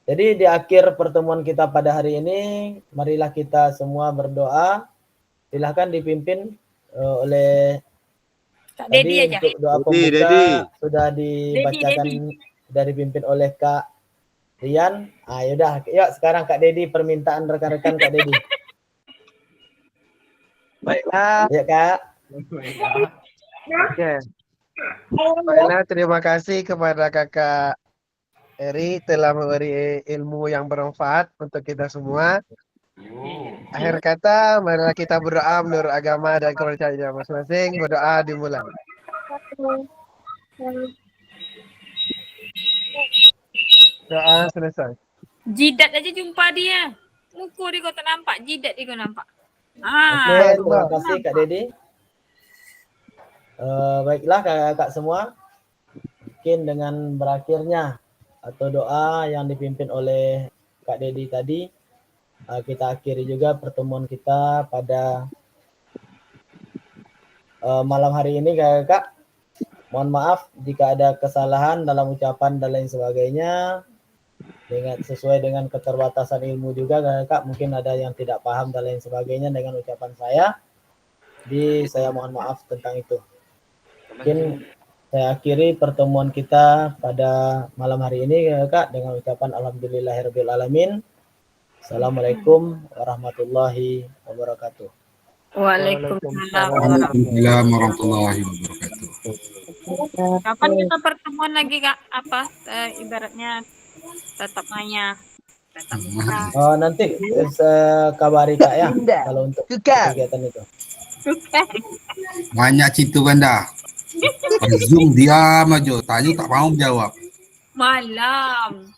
Jadi di akhir pertemuan kita pada hari ini, marilah kita semua berdoa. Silahkan dipimpin oleh Kak Dedi aja. untuk doa pembuka Dedi. sudah dibacakan, sudah dipimpin oleh Kak Rian. Yaudah, yuk sekarang Kak Dedi, permintaan rekan-rekan Kak Dedi. Baiklah. Ya Kak. Oke. Baiklah, terima kasih kepada Kakak Eri telah memberi ilmu yang bermanfaat untuk kita semua. Akhir kata, marilah kita berdoa menurut agama dan kepercayaan masing-masing. Berdoa dimulai. Doa selesai. Jidat aja jumpa dia. Muka dia kau tak nampak, jidat dia kau nampak. Oke, Ah, terima kasih Kak Dedi. Baiklah kakak-kakak semua, mungkin dengan berakhirnya atau doa yang dipimpin oleh Kak Dedi tadi, kita akhiri juga pertemuan kita pada malam hari ini kakak-kakak. Mohon maaf jika ada kesalahan dalam ucapan dan lain sebagainya. Sesuai dengan keterbatasan ilmu juga kakak, mungkin ada yang tidak paham dan lain sebagainya dengan ucapan saya. Jadi saya mohon maaf tentang itu. Mungkin saya akhiri pertemuan kita pada malam hari ini kakak dengan ucapan alhamdulillahirabbil alamin. Assalamualaikum warahmatullahi wabarakatuh. Waalaikumsalam. Waalaikumsalam warahmatullahi wabarakatuh. Kapan kita pertemuan lagi Kak? Apa ibaratnya tatap maya? Tatap muka. Nanti kabari Kak ya kalau untuk kegiatan itu. Banyak cerita benda. Zoom diam aja, tanya tak mau jawab. Malam.